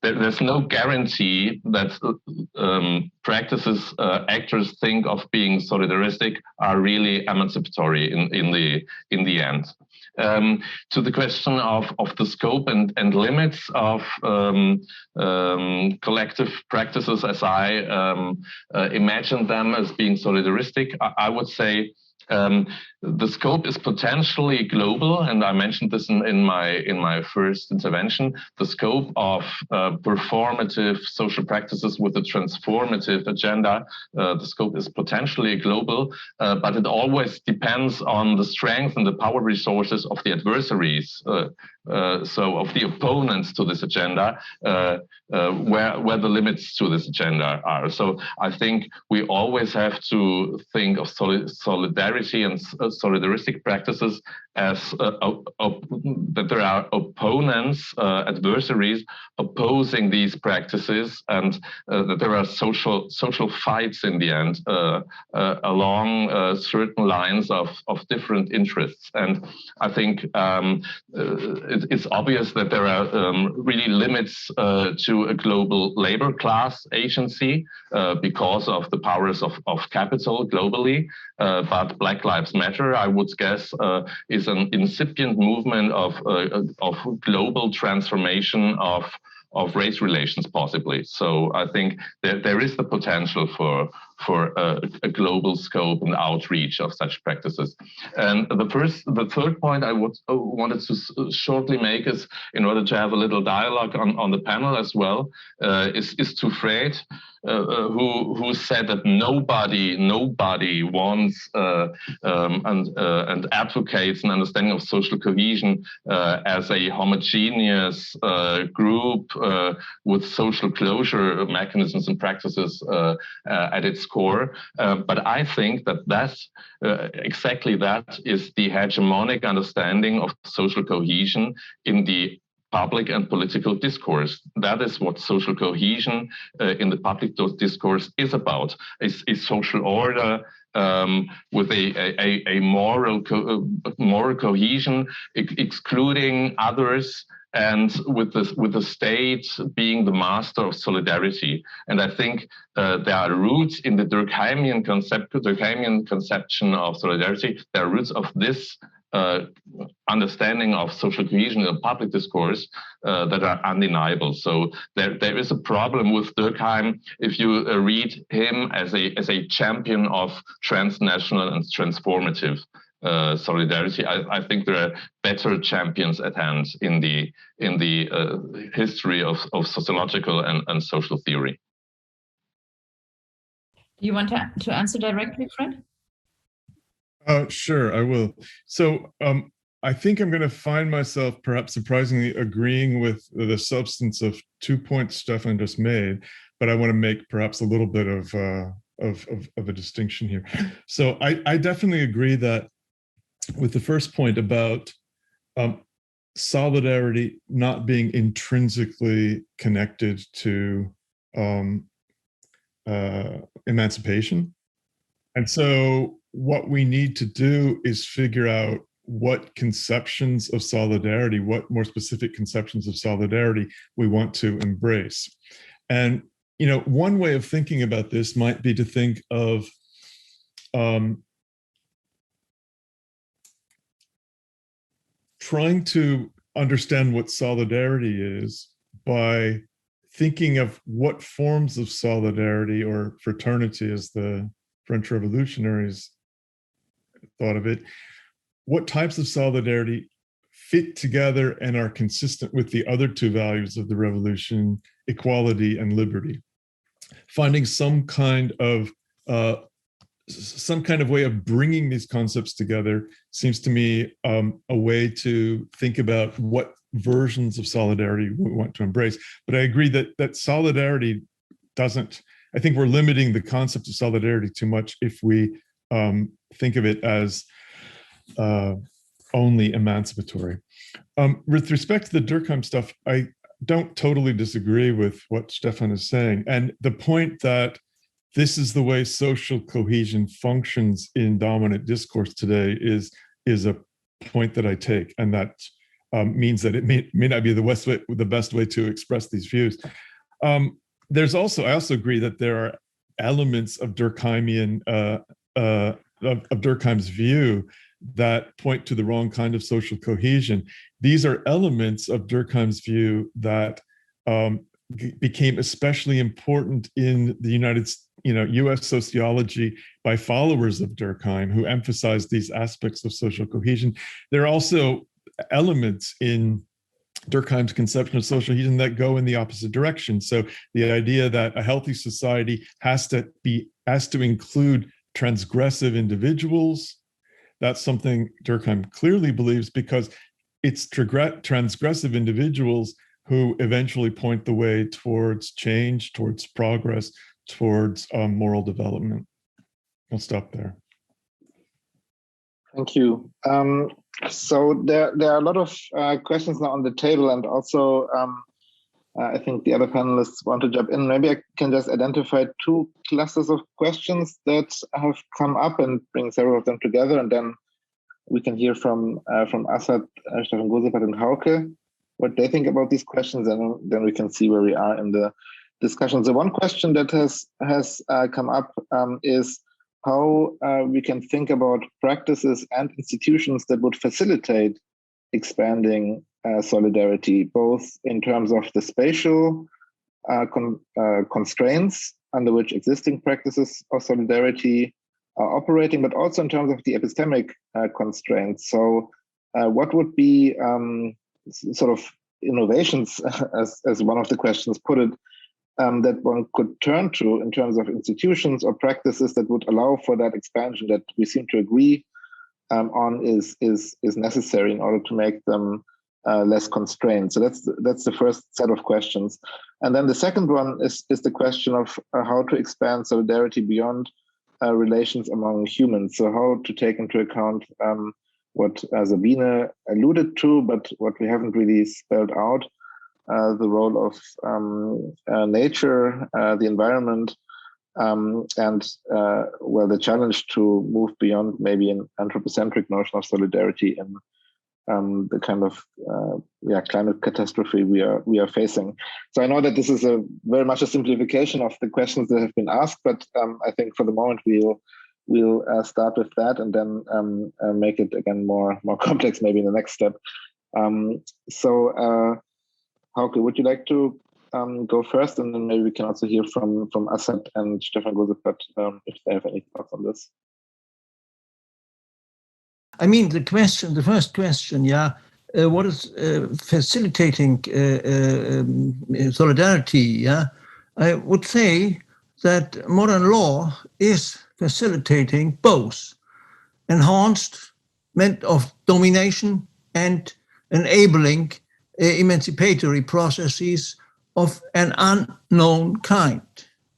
Speaker 5: there's no guarantee that practices actors think of being solidaristic are really emancipatory in the end. To the question of the scope and limits of collective practices, as I imagine them as being solidaristic, I would say the scope is potentially global, and I mentioned this in my first intervention. The scope of performative social practices with a transformative agenda, the scope is potentially global, but it always depends on the strength and the power resources of the adversaries, so of the opponents to this agenda, where the limits to this agenda are. So I think we always have to think of solidarity and solidaristic practices as that there are opponents, adversaries opposing these practices, and that there are social fights in the end along certain lines of different interests. And I think it's obvious that there are really limits to a global labor class agency because of the powers of capital globally. But Black Lives Matter, I would guess, is an incipient movement of global transformation of race relations, possibly. So I think there is the potential for a global scope and outreach of such practices. And the third point I wanted to shortly make is, in order to have a little dialogue on the panel as well, is to Fred, who said that nobody wants and advocates an understanding of social cohesion as a homogeneous group with social closure mechanisms and practices at its core. But I think that exactly that is the hegemonic understanding of social cohesion in the public and political discourse. That is what social cohesion in the public discourse is about. Is social order with a moral cohesion, excluding others, and with the state being the master of solidarity. And I think there are roots in the Durkheimian conception of solidarity. There are roots of this understanding of social cohesion in the public discourse that are undeniable. So there is a problem with Durkheim if you read him as a champion of transnational and transformative solidarity. I think there are better champions at hand in the history of sociological and social theory.
Speaker 1: Do you want to answer directly, Fred?
Speaker 8: Sure, I will. So I think I'm going to find myself perhaps surprisingly agreeing with the substance of 2 points Stefan just made, but I want to make perhaps a little bit of a distinction here. So I definitely agree that with the first point about solidarity not being intrinsically connected to emancipation. And so what we need to do is figure out what conceptions of solidarity, what more specific conceptions of solidarity we want to embrace. And, you know, one way of thinking about this might be to think of trying to understand what solidarity is by thinking of what forms of solidarity or fraternity, as the French revolutionaries thought of it, what types of solidarity fit together and are consistent with the other two values of the revolution, equality and liberty. Finding some kind of way of bringing these concepts together seems to me a way to think about what versions of solidarity we want to embrace. But I agree that solidarity doesn't, I think we're limiting the concept of solidarity too much if we think of it as only emancipatory. With respect to the Durkheim stuff, I don't totally disagree with what Stefan is saying. And the point that this is the way social cohesion functions in dominant discourse today is a point that I take, and that means that it may not be the best way to express these views. I also agree that there are elements of Durkheimian of Durkheim's view that point to the wrong kind of social cohesion. These are elements of Durkheim's view that became especially important in the U.S. sociology by followers of Durkheim who emphasized these aspects of social cohesion. There are also elements in Durkheim's conception of social cohesion that go in the opposite direction. So the idea that a healthy society has to include transgressive individuals, that's something Durkheim clearly believes, because it's transgressive individuals who eventually point the way towards change, towards progress, towards moral development. I'll stop there.
Speaker 2: Thank you. So there are a lot of questions now on the table, and also I think the other panelists want to jump in. Maybe I can just identify two clusters of questions that have come up and bring several of them together, and then we can hear from Asad, Stefan Gosepath, and Hauke what they think about these questions, and then we can see where we are in the discussion. So one question that has come up is how we can think about practices and institutions that would facilitate expanding solidarity, both in terms of the spatial constraints under which existing practices of solidarity are operating, but also in terms of the epistemic constraints. So what would be sort of innovations, as one of the questions put it, that one could turn to in terms of institutions or practices that would allow for that expansion that we seem to agree on is necessary in order to make them less constrained. So that's the first set of questions. And then the second one is the question of how to expand solidarity beyond relations among humans. So how to take into account what Sabine alluded to, but what we haven't really spelled out, the role of nature, the environment, and well, the challenge to move beyond maybe an anthropocentric notion of solidarity in the kind of climate catastrophe we are facing. So I know that this is very much a simplification of the questions that have been asked, but I think for the moment we'll start with that and then make it again more complex maybe in the next step. So Hauke, would you like to go first, and then maybe we can also hear from Asad and Stefan Gosepath if they have any thoughts on this.
Speaker 9: I mean, the first question, what is facilitating solidarity? I would say that modern law is facilitating both enhancement of domination and enabling emancipatory processes of an unknown kind.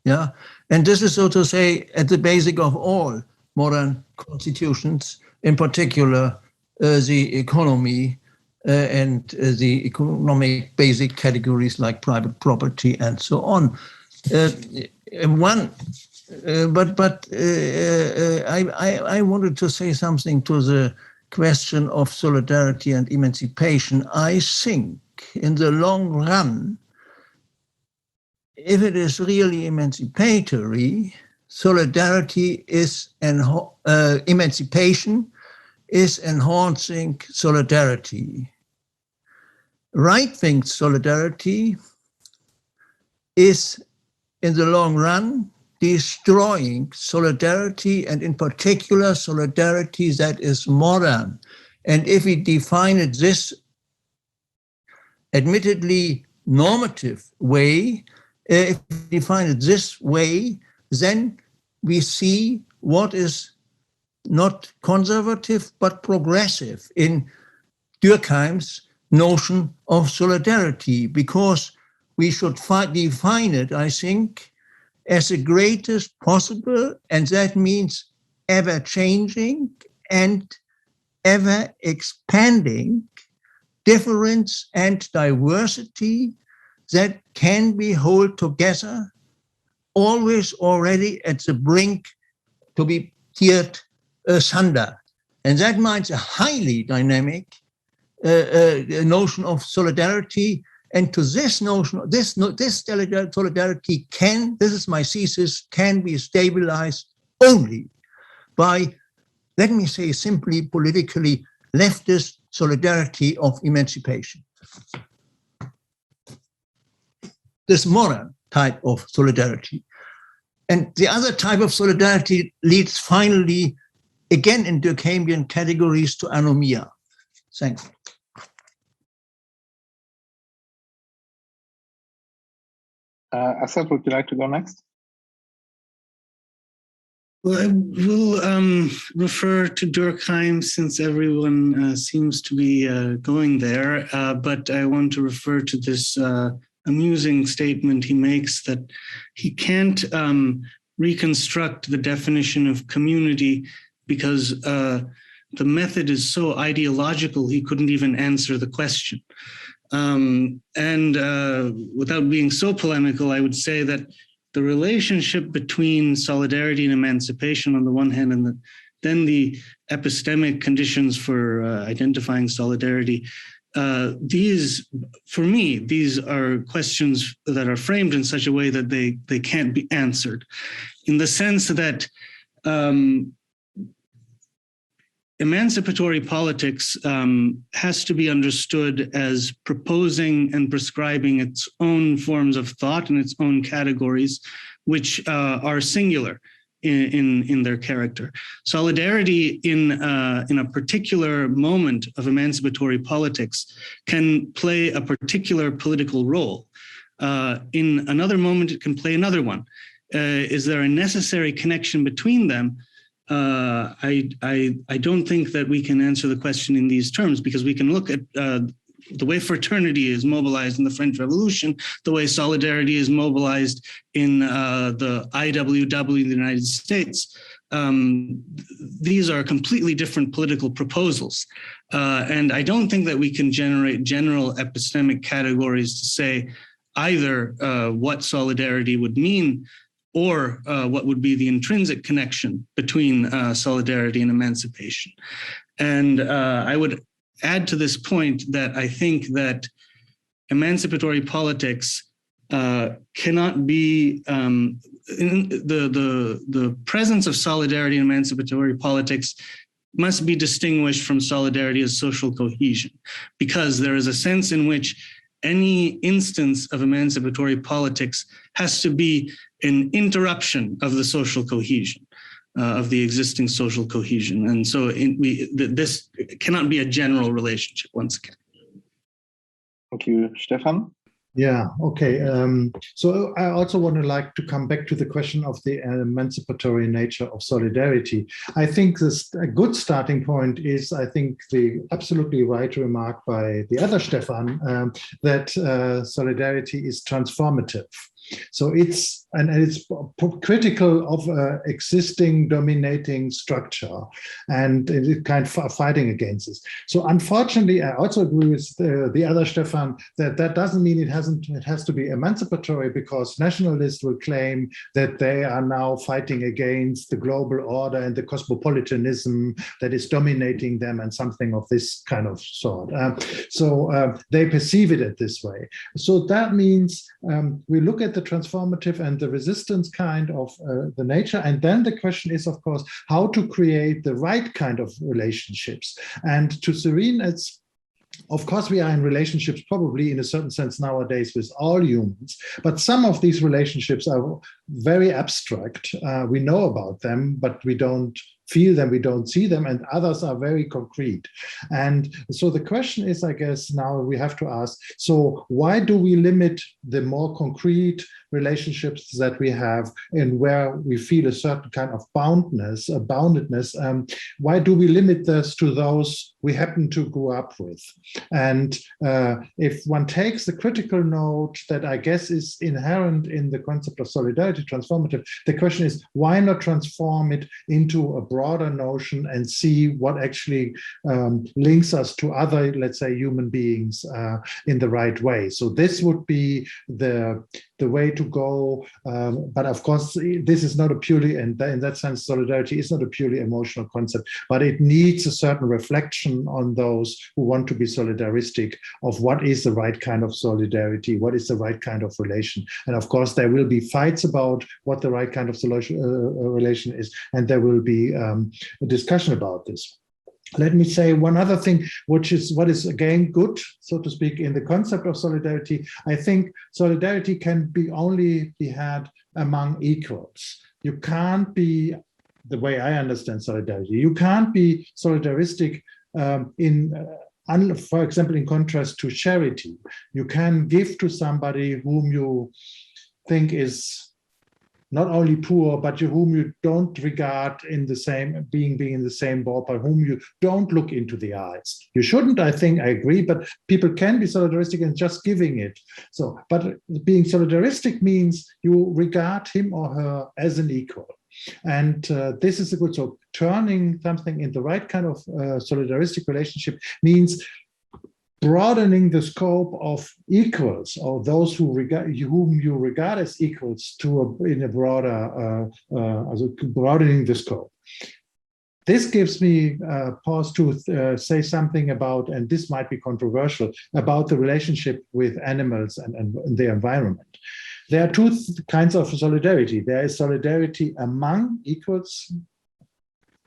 Speaker 9: And this is, so to say, at the basic of all modern constitutions, in particular the economy and the economic basic categories like private property and so on. I wanted to say something to the question of solidarity and emancipation. I think in the long run, if it is really emancipatory, solidarity is emancipation is enhancing solidarity. Right-wing solidarity is, in the long run, destroying solidarity, and in particular solidarity that is modern. And if we define it this admittedly normative way, if we define it this way, then we see what is not conservative but progressive in Durkheim's notion of solidarity, because we should define it, I think, as the greatest possible, and that means ever changing and ever expanding difference and diversity that can be held together, always already at the brink to be teared asunder. And that means a highly dynamic notion of solidarity. And to this notion, this solidarity can, this is my thesis, can be stabilized only by, let me say simply politically, leftist solidarity of emancipation. This modern type of solidarity. And the other type of solidarity leads finally, again in Durkheimian categories, to anomia. Thanks.
Speaker 2: Asad, would you like to go next?
Speaker 7: Well, I will refer to Durkheim since everyone seems to be going there, but I want to refer to this amusing statement he makes that he can't reconstruct the definition of community because the method is so ideological he couldn't even answer the question. And without being so polemical, I would say that the relationship between solidarity and emancipation on the one hand, and then the epistemic conditions for identifying solidarity, these, for me, these are questions that are framed in such a way that they can't be answered, in the sense that emancipatory politics has to be understood as proposing and prescribing its own forms of thought and its own categories, which are singular in their character. Solidarity in a particular moment of emancipatory politics can play a particular political role. In another moment, it can play another one. Is there a necessary connection between them? I don't think that we can answer the question in these terms, because we can look at the way fraternity is mobilized in the French Revolution, the way solidarity is mobilized in the IWW in the United States. These are completely different political proposals. And I don't think that we can generate general epistemic categories to say either what solidarity would mean or what would be the intrinsic connection between solidarity and emancipation. And I would add to this point that I think that emancipatory politics cannot be, the presence of solidarity in emancipatory politics must be distinguished from solidarity as social cohesion, because there is a sense in which any instance of emancipatory politics has to be an interruption of the social cohesion, of the existing social cohesion. And so this cannot be a general relationship once again.
Speaker 2: Thank you, Stefan.
Speaker 4: Yeah, okay. So I also want to come back to the question of the emancipatory nature of solidarity. I think a good starting point is, I think, the absolutely right remark by the other Stefan, that solidarity is transformative. So it's critical of existing dominating structure, and it kind of fighting against this. So unfortunately, I also agree with the other Stefan that doesn't mean it has to be emancipatory, because nationalists will claim that they are now fighting against the global order and the cosmopolitanism that is dominating them, and something of this kind of sort. So they perceive it this way. So that means we look at the transformative and the resistance kind of the nature. And then the question is, of course, how to create the right kind of relationships. And to Serene, it's, of course, we are in relationships probably in a certain sense nowadays with all humans, but some of these relationships are very abstract. We know about them, but we don't feel them, we don't see them, and others are very concrete. And so the question is, I guess, now we have to ask, so why do we limit the more concrete relationships that we have, and where we feel a certain kind of boundedness? Why do we limit this to those we happen to grow up with? And if one takes the critical note that I guess is inherent in the concept of solidarity, transformative, the question is, why not transform it into a broader notion and see what actually links us to other, let's say, human beings in the right way? So this would be the way to go. But of course, this is not a purely, and in that sense, solidarity is not a purely emotional concept, but it needs a certain reflection on those who want to be solidaristic of what is the right kind of solidarity, what is the right kind of relation. And of course, there will be fights about what the right kind of relation is, and there will be a discussion about this. Let me say one other thing, which is what is again good, so to speak, in the concept of solidarity. I think solidarity can only be had among equals. You can't be, the way I understand solidarity, you can't be solidaristic for example, in contrast to charity. You can give to somebody whom you think is not only poor, but whom you don't regard in the same, being in the same ballpark, whom you don't look into the eyes. You shouldn't, I think, I agree, but people can be solidaristic in just giving it. So, but being solidaristic means you regard him or her as an equal. And this is a good, so turning something in the right kind of solidaristic relationship means broadening the scope of equals, or those whom you regard as equals, in a broader, broadening the scope. This gives me pause to say something about, and this might be controversial, about the relationship with animals and the environment. There are two kinds of solidarity. There is solidarity among equals,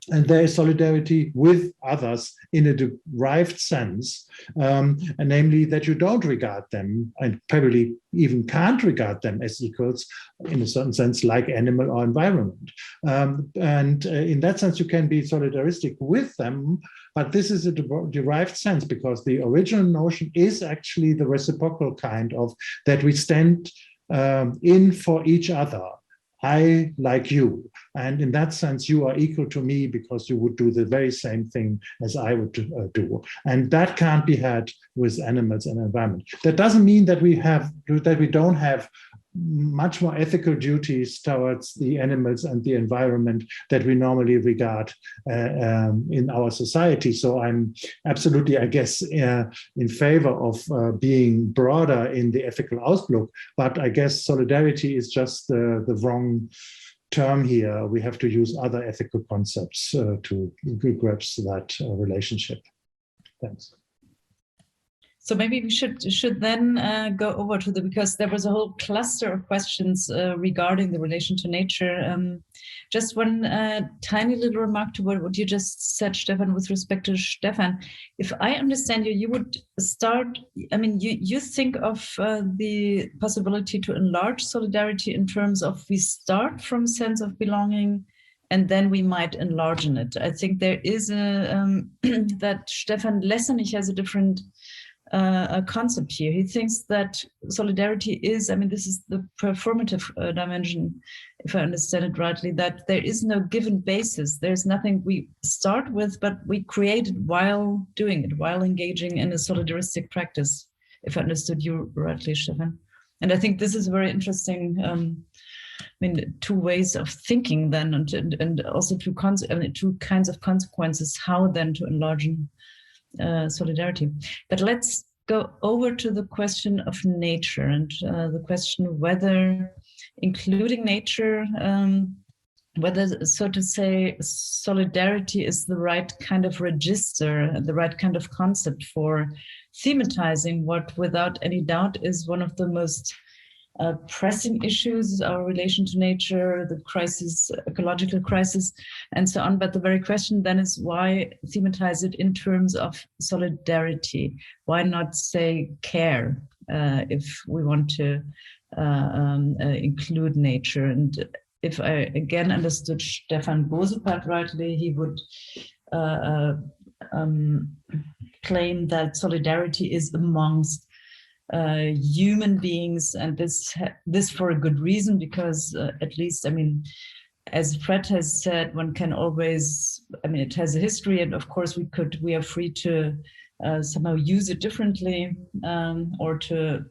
Speaker 4: And there is solidarity with others in a derived sense, and namely that you don't regard them, and probably even can't regard them as equals in a certain sense, like animal or environment. In that sense, you can be solidaristic with them, but this is a derived sense, because the original notion is actually the reciprocal kind of that we stand in for each other. I like you, and in that sense, you are equal to me because you would do the very same thing as I would do, and that can't be had with animals and environment. That doesn't mean that we don't have much more ethical duties towards the animals and the environment that we normally regard in our society. So I'm absolutely, I guess, in favor of being broader in the ethical outlook, but I guess solidarity is just the wrong term here. We have to use other ethical concepts to grasp that relationship. Thanks.
Speaker 1: So maybe we should then go over to because there was a whole cluster of questions regarding the relation to nature. Just one tiny little remark to what you just said, Stefan, with respect to Stefan. If I understand you, you would start, I mean, you think of the possibility to enlarge solidarity in terms of we start from a sense of belonging and then we might enlarge it. I think there is that Stefan Lessenich has a different a concept here. He thinks that solidarity is, I mean, this is the performative dimension, if I understand it rightly, that there is no given basis. There's nothing we start with, but we create it while doing it, while engaging in a solidaristic practice, if I understood you rightly, Stefan. And I think this is very interesting. I mean, two ways of thinking then, and also two kinds of consequences, how then to enlarge solidarity. But let's go over to the question of nature and the question whether including nature, whether, so to say, solidarity is the right kind of register, the right kind of concept for thematizing what without any doubt is one of the most pressing issues, our relation to nature, the crisis, ecological crisis, and so on. But the very question then is why thematize it in terms of solidarity? Why not say care if we want to include nature? And if I again understood Stefan Gosepath rightly, he would claim that solidarity is amongst human beings, and this for a good reason, because at least, I mean, as Fred has said, one can always, I mean, it has a history, and of course we are free to somehow use it differently or to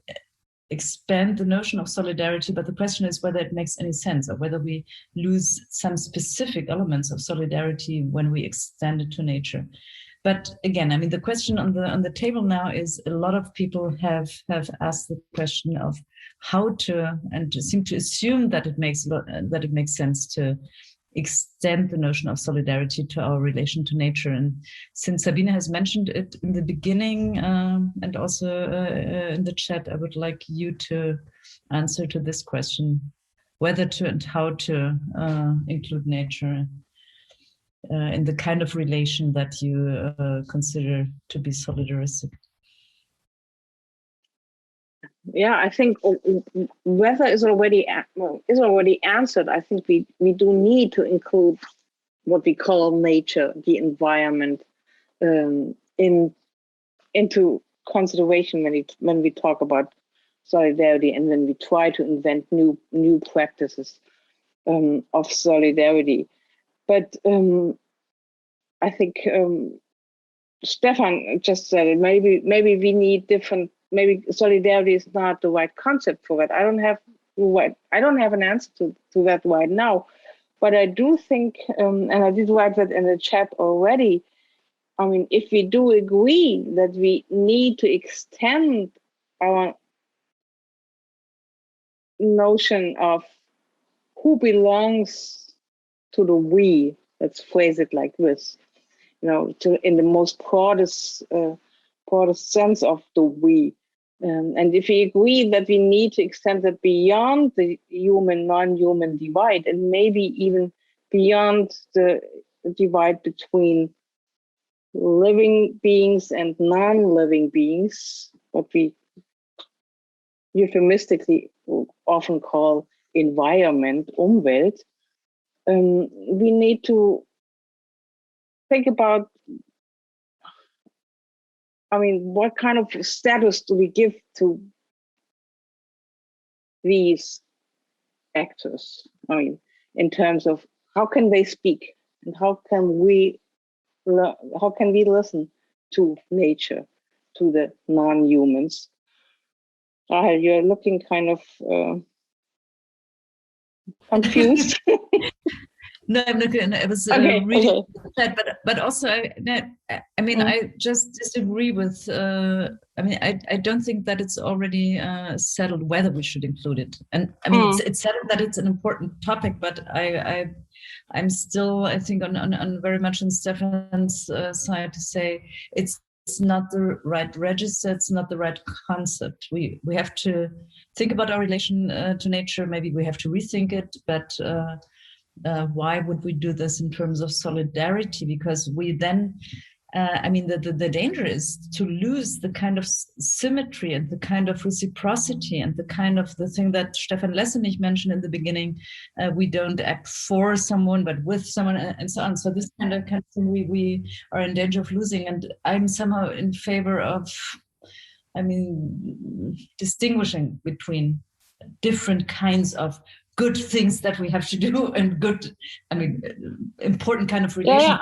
Speaker 1: expand the notion of solidarity, but the question is whether it makes any sense or whether we lose some specific elements of solidarity when we extend it to nature. But again, I mean, the question on the table now is a lot of people have asked the question of how to, and seem to assume that it makes sense to extend the notion of solidarity to our relation to nature. And since Sabine has mentioned it in the beginning and also in the chat, I would like you to answer to this question, whether to and how to include nature in the kind of relation that you consider to be solidaristic.
Speaker 3: Yeah, I think whether is already answered. I think we do need to include what we call nature, the environment, into consideration when we talk about solidarity, and when we try to invent new practices of solidarity. But I think Stefan just said it. Maybe we need different. Maybe solidarity is not the right concept for it. I don't have an answer to that right now. But I do think, and I did write that in the chat already. I mean, if we do agree that we need to extend our notion of who belongs to the we, let's phrase it like this, in the most broadest sense of the we. And if we agree that we need to extend that beyond the human, non-human divide, and maybe even beyond the a divide between living beings and non-living beings, what we euphemistically often call environment, Umwelt, we need to think about, what kind of status do we give to these actors? In terms of how can they speak and how can we listen to nature, to the non-humans? You're looking kind of confused.
Speaker 1: No, I'm not good. It was
Speaker 3: Okay,
Speaker 1: really sad, but also, I just disagree with. I don't think that it's already settled whether we should include it. And it's settled that it's an important topic, but I'm still, I think, on very much on Stefan's side to say it's not the right register. It's not the right concept. We have to think about our relation to nature. Maybe we have to rethink it, but. Why would we do this in terms of solidarity? Because we then, the danger is to lose the kind of symmetry and the kind of reciprocity and the kind of the thing that Stefan Lessenich mentioned in the beginning. We don't act for someone, but with someone, and so on. So this kind of thing we are in danger of losing. And I'm somehow in favor of, distinguishing between different kinds of good things that we have to do and good, important kind of relation.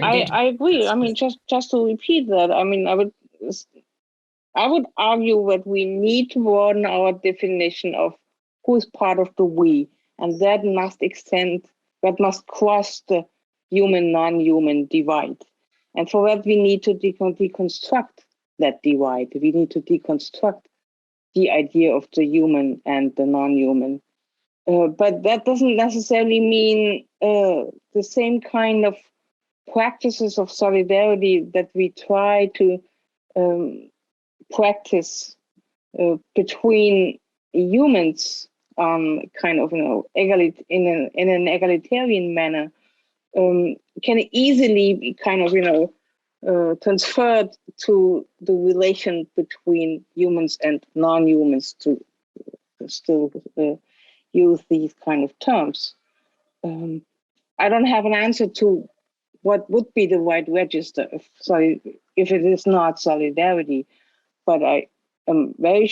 Speaker 3: I agree. Just to repeat that, I would argue that we need to broaden our definition of who is part of the we, and that must cross the human non-human divide. And for that, we need to deconstruct that divide. We need to deconstruct the idea of the human and the non-human. But that doesn't necessarily mean the same kind of practices of solidarity that we try to practice between humans, in an egalitarian manner, can easily be transferred to the relation between humans and non-humans to still use these kind of terms. I don't have an answer to what would be the right register if it is not solidarity, but I am very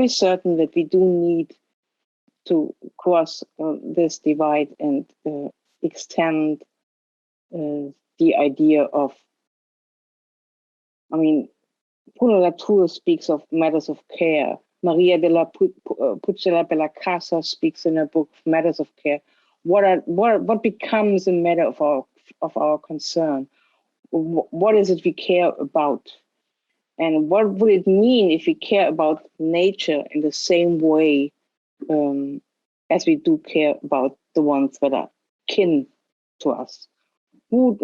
Speaker 3: certain that we do need to cross this divide and extend the idea of, Bruno Latour speaks of matters of care. Maria de la Pucella Bella Casa speaks in her book Matters of Care. What becomes a matter of our concern? What is it we care about? And what would it mean if we care about nature in the same way as we do care about the ones that are kin to us? Who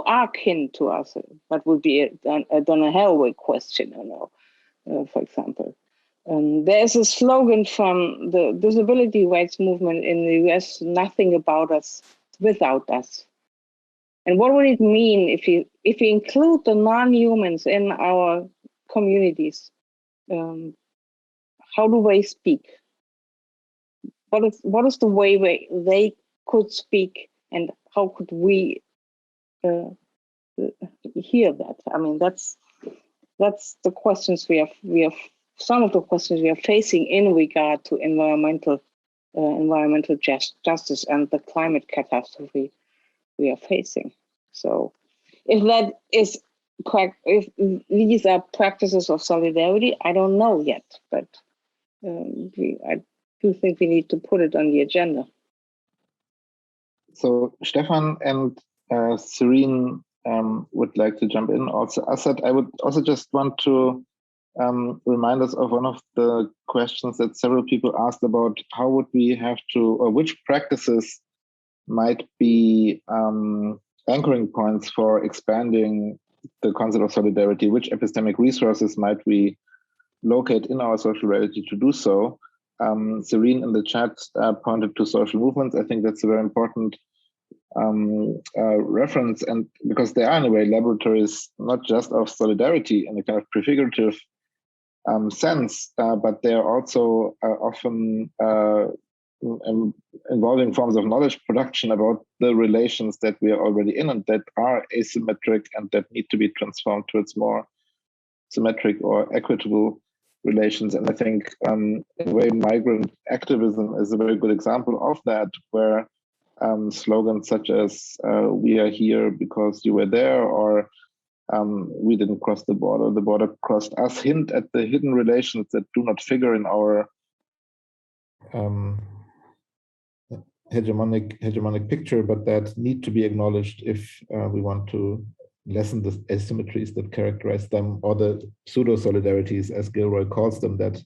Speaker 3: are kin to us? That would be a Donna Haraway question, for example. There's a slogan from the disability rights movement in the US, nothing about us without us. And what would it mean if we include the non-humans in our communities? How do they speak? What is the way they could speak, and how could we hear that? That's the questions we have. Some of the questions we are facing in regard to environmental justice and the climate catastrophe we are facing. So, if these are practices of solidarity, I don't know yet, but I do think we need to put it on the agenda.
Speaker 2: So Stefan and Serene would like to jump in. Also, Asad, I would also just want to remind us of one of the questions that several people asked about how would we have to, or which practices might be anchoring points for expanding the concept of solidarity, which epistemic resources might we locate in our social reality to do so. Serene in the chat pointed to social movements. I think that's a very important reference, and because they are in a way laboratories not just of solidarity in a kind of prefigurative sense, but they are also often involving forms of knowledge production about the relations that we are already in and that are asymmetric and that need to be transformed towards more symmetric or equitable relations. And I think in a way migrant activism is a very good example of that, where slogans such as we are here because you were there, or we didn't cross the border crossed us, hint at the hidden relations that do not figure in our hegemonic picture, but that need to be acknowledged if we want to lessen the asymmetries that characterize them, or the pseudo-solidarities, as Gilroy calls them, that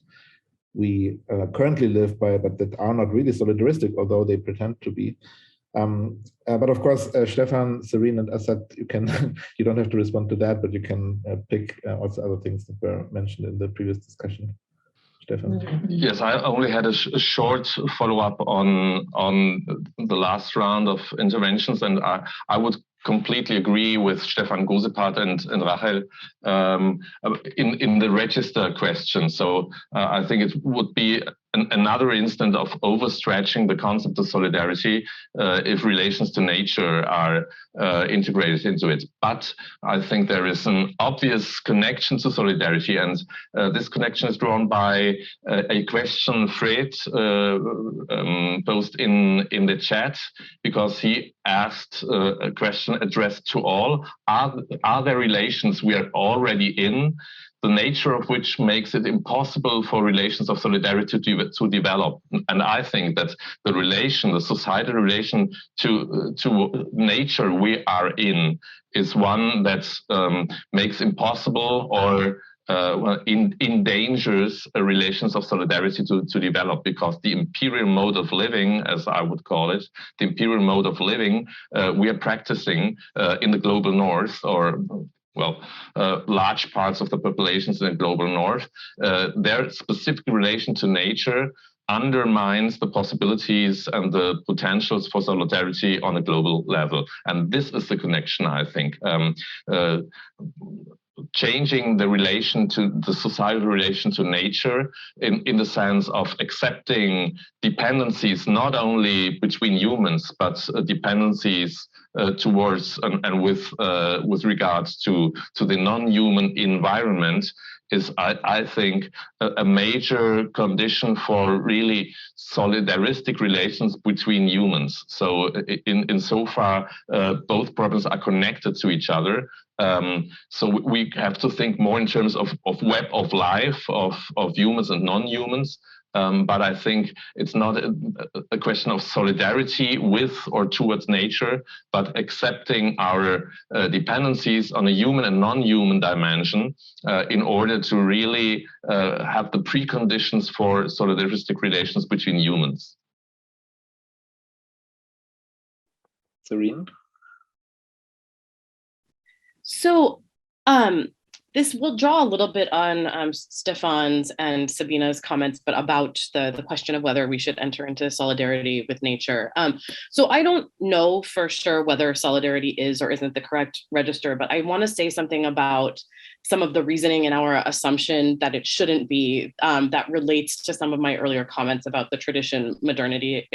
Speaker 2: we currently live by, but that are not really solidaristic, although they pretend to be. But of course, Stefan, Serene, and Asad, you can you don't have to respond to that, but you can pick also other things that were mentioned in the previous discussion. Stefan.
Speaker 5: Yes, I only had a short follow-up on the last round of interventions, and I would completely agree with Stefan Gosepath and Rachel in the register question. So I think it would be another instance of overstretching the concept of solidarity if relations to nature are integrated into it. But I think there is an obvious connection to solidarity, and this connection is drawn by a question Fred posed in the chat, because he asked a question addressed to all. Are there relations we are already in, the nature of which makes it impossible for relations of solidarity to develop? And I think that the societal relation to nature we are in is one that makes impossible or endangers relations of solidarity to develop, because the imperial mode of living, as I would call it, the imperial mode of living we are practicing in the global north, or large parts of the populations in the global north, their specific relation to nature undermines the possibilities and the potentials for solidarity on a global level. And this is the connection, I think. Changing the relation to the societal relation to nature in the sense of accepting dependencies not only between humans, but dependencies towards and with regards to the non-human environment is, I think, a major condition for really solidaristic relations between humans. So insofar both problems are connected to each other. So we have to think more in terms of web of life, of humans and non-humans. But I think it's not a question of solidarity with or towards nature, but accepting our dependencies on a human and non-human dimension in order to really have the preconditions for solidaristic relations between humans.
Speaker 2: Serene?
Speaker 6: So this will draw a little bit on Stefan's and Sabina's comments, but about the question of whether we should enter into solidarity with nature. So I don't know for sure whether solidarity is or isn't the correct register, but I want to say something about some of the reasoning in our assumption that it shouldn't be, that relates to some of my earlier comments about the tradition modernity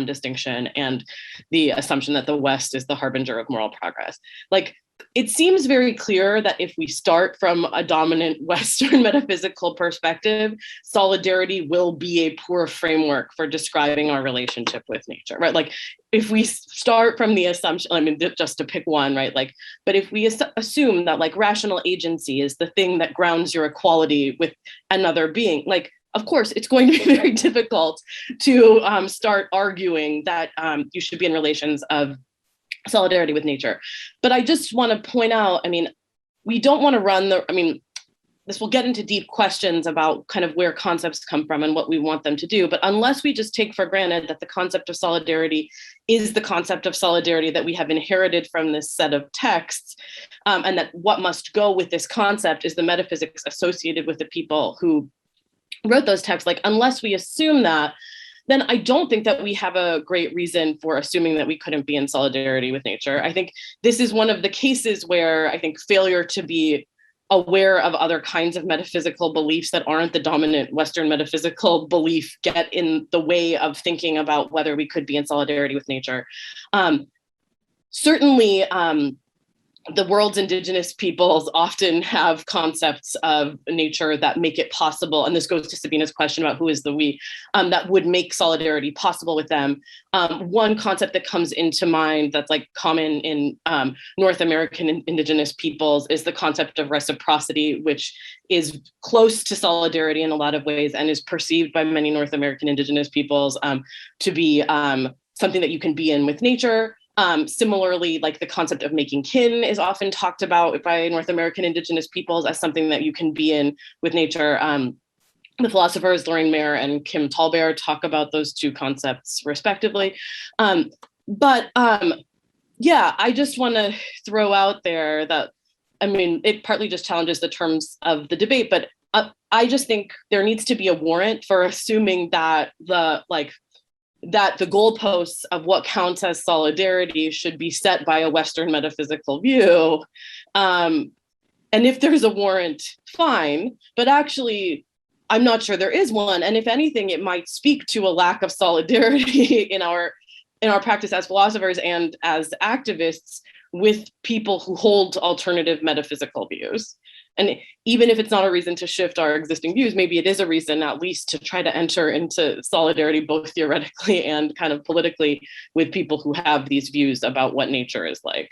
Speaker 6: distinction and the assumption that the West is the harbinger of moral progress. Like, it seems very clear that if we start from a dominant Western metaphysical perspective, solidarity will be a poor framework for describing our relationship with nature, right? Like, if we start from the assumption, I mean, just to pick one, right? Like, but if we assume that like rational agency is the thing that grounds your equality with another being, like, of course, it's going to be very difficult to start arguing that you should be in relations of solidarity with nature. But I just want to point out, I mean, we don't want to this will get into deep questions about kind of where concepts come from and what we want them to do. But unless we just take for granted that the concept of solidarity is the concept of solidarity that we have inherited from this set of texts, and that what must go with this concept is the metaphysics associated with the people who wrote those texts, like, unless we assume that, then I don't think that we have a great reason for assuming that we couldn't be in solidarity with nature. I think this is one of the cases where I think failure to be aware of other kinds of metaphysical beliefs that aren't the dominant Western metaphysical belief get in the way of thinking about whether we could be in solidarity with nature. Certainly, the world's indigenous peoples often have concepts of nature that make it possible, and this goes to Sabine's question about who is the we, that would make solidarity possible with them. One concept that comes into mind that's like common in North American indigenous peoples is the concept of reciprocity, which is close to solidarity in a lot of ways and is perceived by many North American indigenous peoples to be something that you can be in with nature. Similarly, like the concept of making kin is often talked about by North American indigenous peoples as something that you can be in with nature. The philosophers Lorraine Mayer and Kim Tallbear talk about those two concepts respectively. Yeah, I just want to throw out there that, I mean, it partly just challenges the terms of the debate, but I just think there needs to be a warrant for assuming that the goalposts of what counts as solidarity should be set by a Western metaphysical view. And if there's a warrant, fine, but actually, I'm not sure there is one. And if anything, it might speak to a lack of solidarity in our practice as philosophers and as activists with people who hold alternative metaphysical views. And even if it's not a reason to shift our existing views, maybe it is a reason at least to try to enter into solidarity, both theoretically and kind of politically, with people who have these views about what nature is like.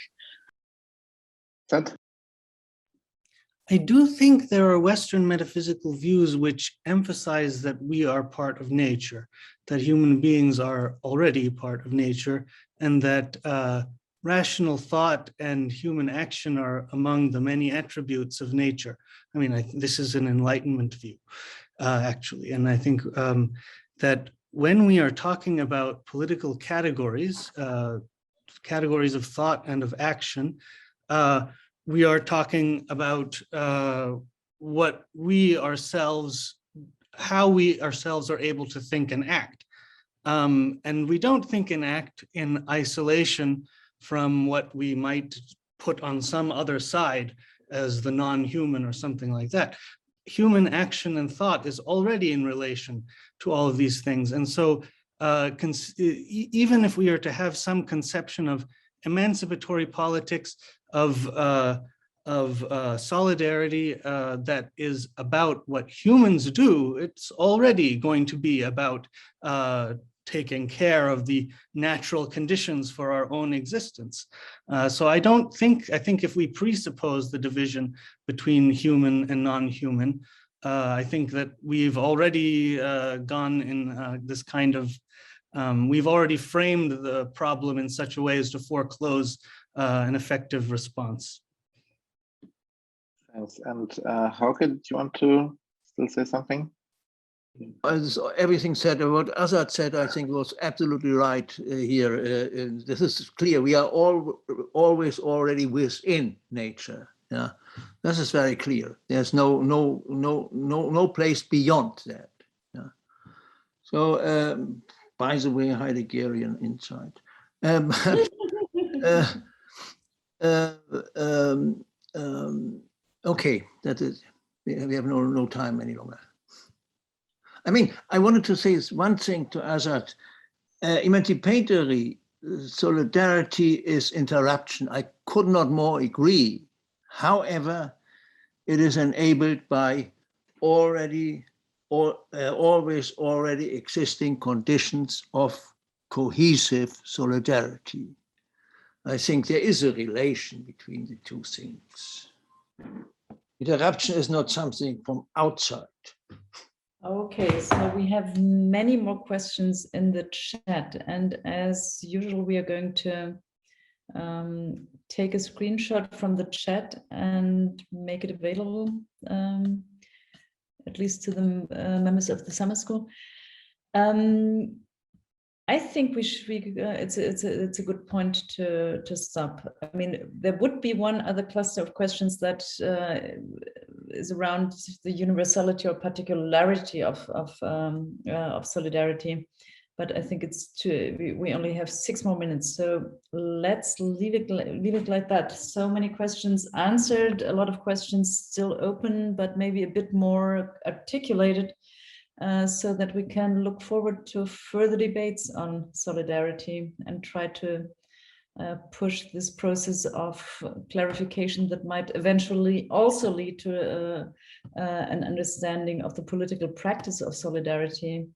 Speaker 7: I do think there are Western metaphysical views which emphasize that we are part of nature, that human beings are already part of nature, and that rational thought and human action are among the many attributes of nature. I mean, this is an Enlightenment view, actually. And I think that when we are talking about political categories, categories of thought and of action, we are talking about what we ourselves, how we ourselves are able to think and act. And we don't think and act in isolation from what we might put on some other side as the non-human or something like that. Human action and thought is already in relation to all of these things. And so even if we are to have some conception of emancipatory politics, of solidarity that is about what humans do, it's already going to be about taking care of the natural conditions for our own existence. So I think if we presuppose the division between human and non-human, I think that we've already gone in this kind of, we've already framed the problem in such a way as to foreclose an effective response.
Speaker 2: Thanks. And Hauke, do you want to still say something?
Speaker 9: Everything said about Asad said, I think, was absolutely right here. This is clear. We are always already within nature. Yeah, this is very clear. There's no place beyond that. Yeah. So, by the way, Heideggerian insight. Okay, that is. We have no time any longer. I mean, I wanted to say one thing to Asad. Emancipatory solidarity is interruption. I could not more agree. However, it is enabled by always already existing conditions of cohesive solidarity. I think there is a relation between the two things. Interruption is not something from outside.
Speaker 1: Okay, so we have many more questions in the chat, and as usual, we are going to take a screenshot from the chat and make it available, at least to the members of the summer school. I think we should. It's a good point to stop. I mean, there would be one other cluster of questions that is around the universality or particularity of solidarity. But I think we only have 6 more minutes, so let's leave it like that. So many questions answered, a lot of questions still open, but maybe a bit more articulated, so that we can look forward to further debates on solidarity and try to push this process of clarification that might eventually also lead to an understanding of the political practice of solidarity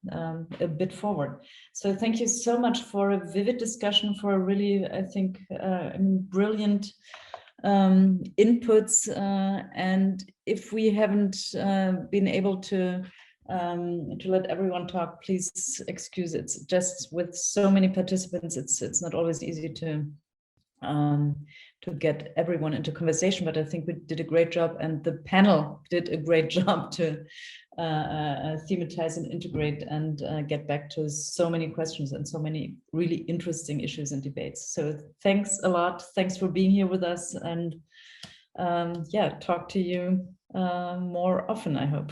Speaker 1: a bit forward. So thank you so much for a vivid discussion, for a really, I think, brilliant inputs. And if we haven't been able to let everyone talk, please excuse it. It's just with so many participants, it's not always easy to get everyone into conversation, but I think we did a great job, and the panel did a great job to thematize and integrate and get back to so many questions and so many really interesting issues and debates. So thanks a lot. Thanks for being here with us, and yeah, talk to you more often, I hope.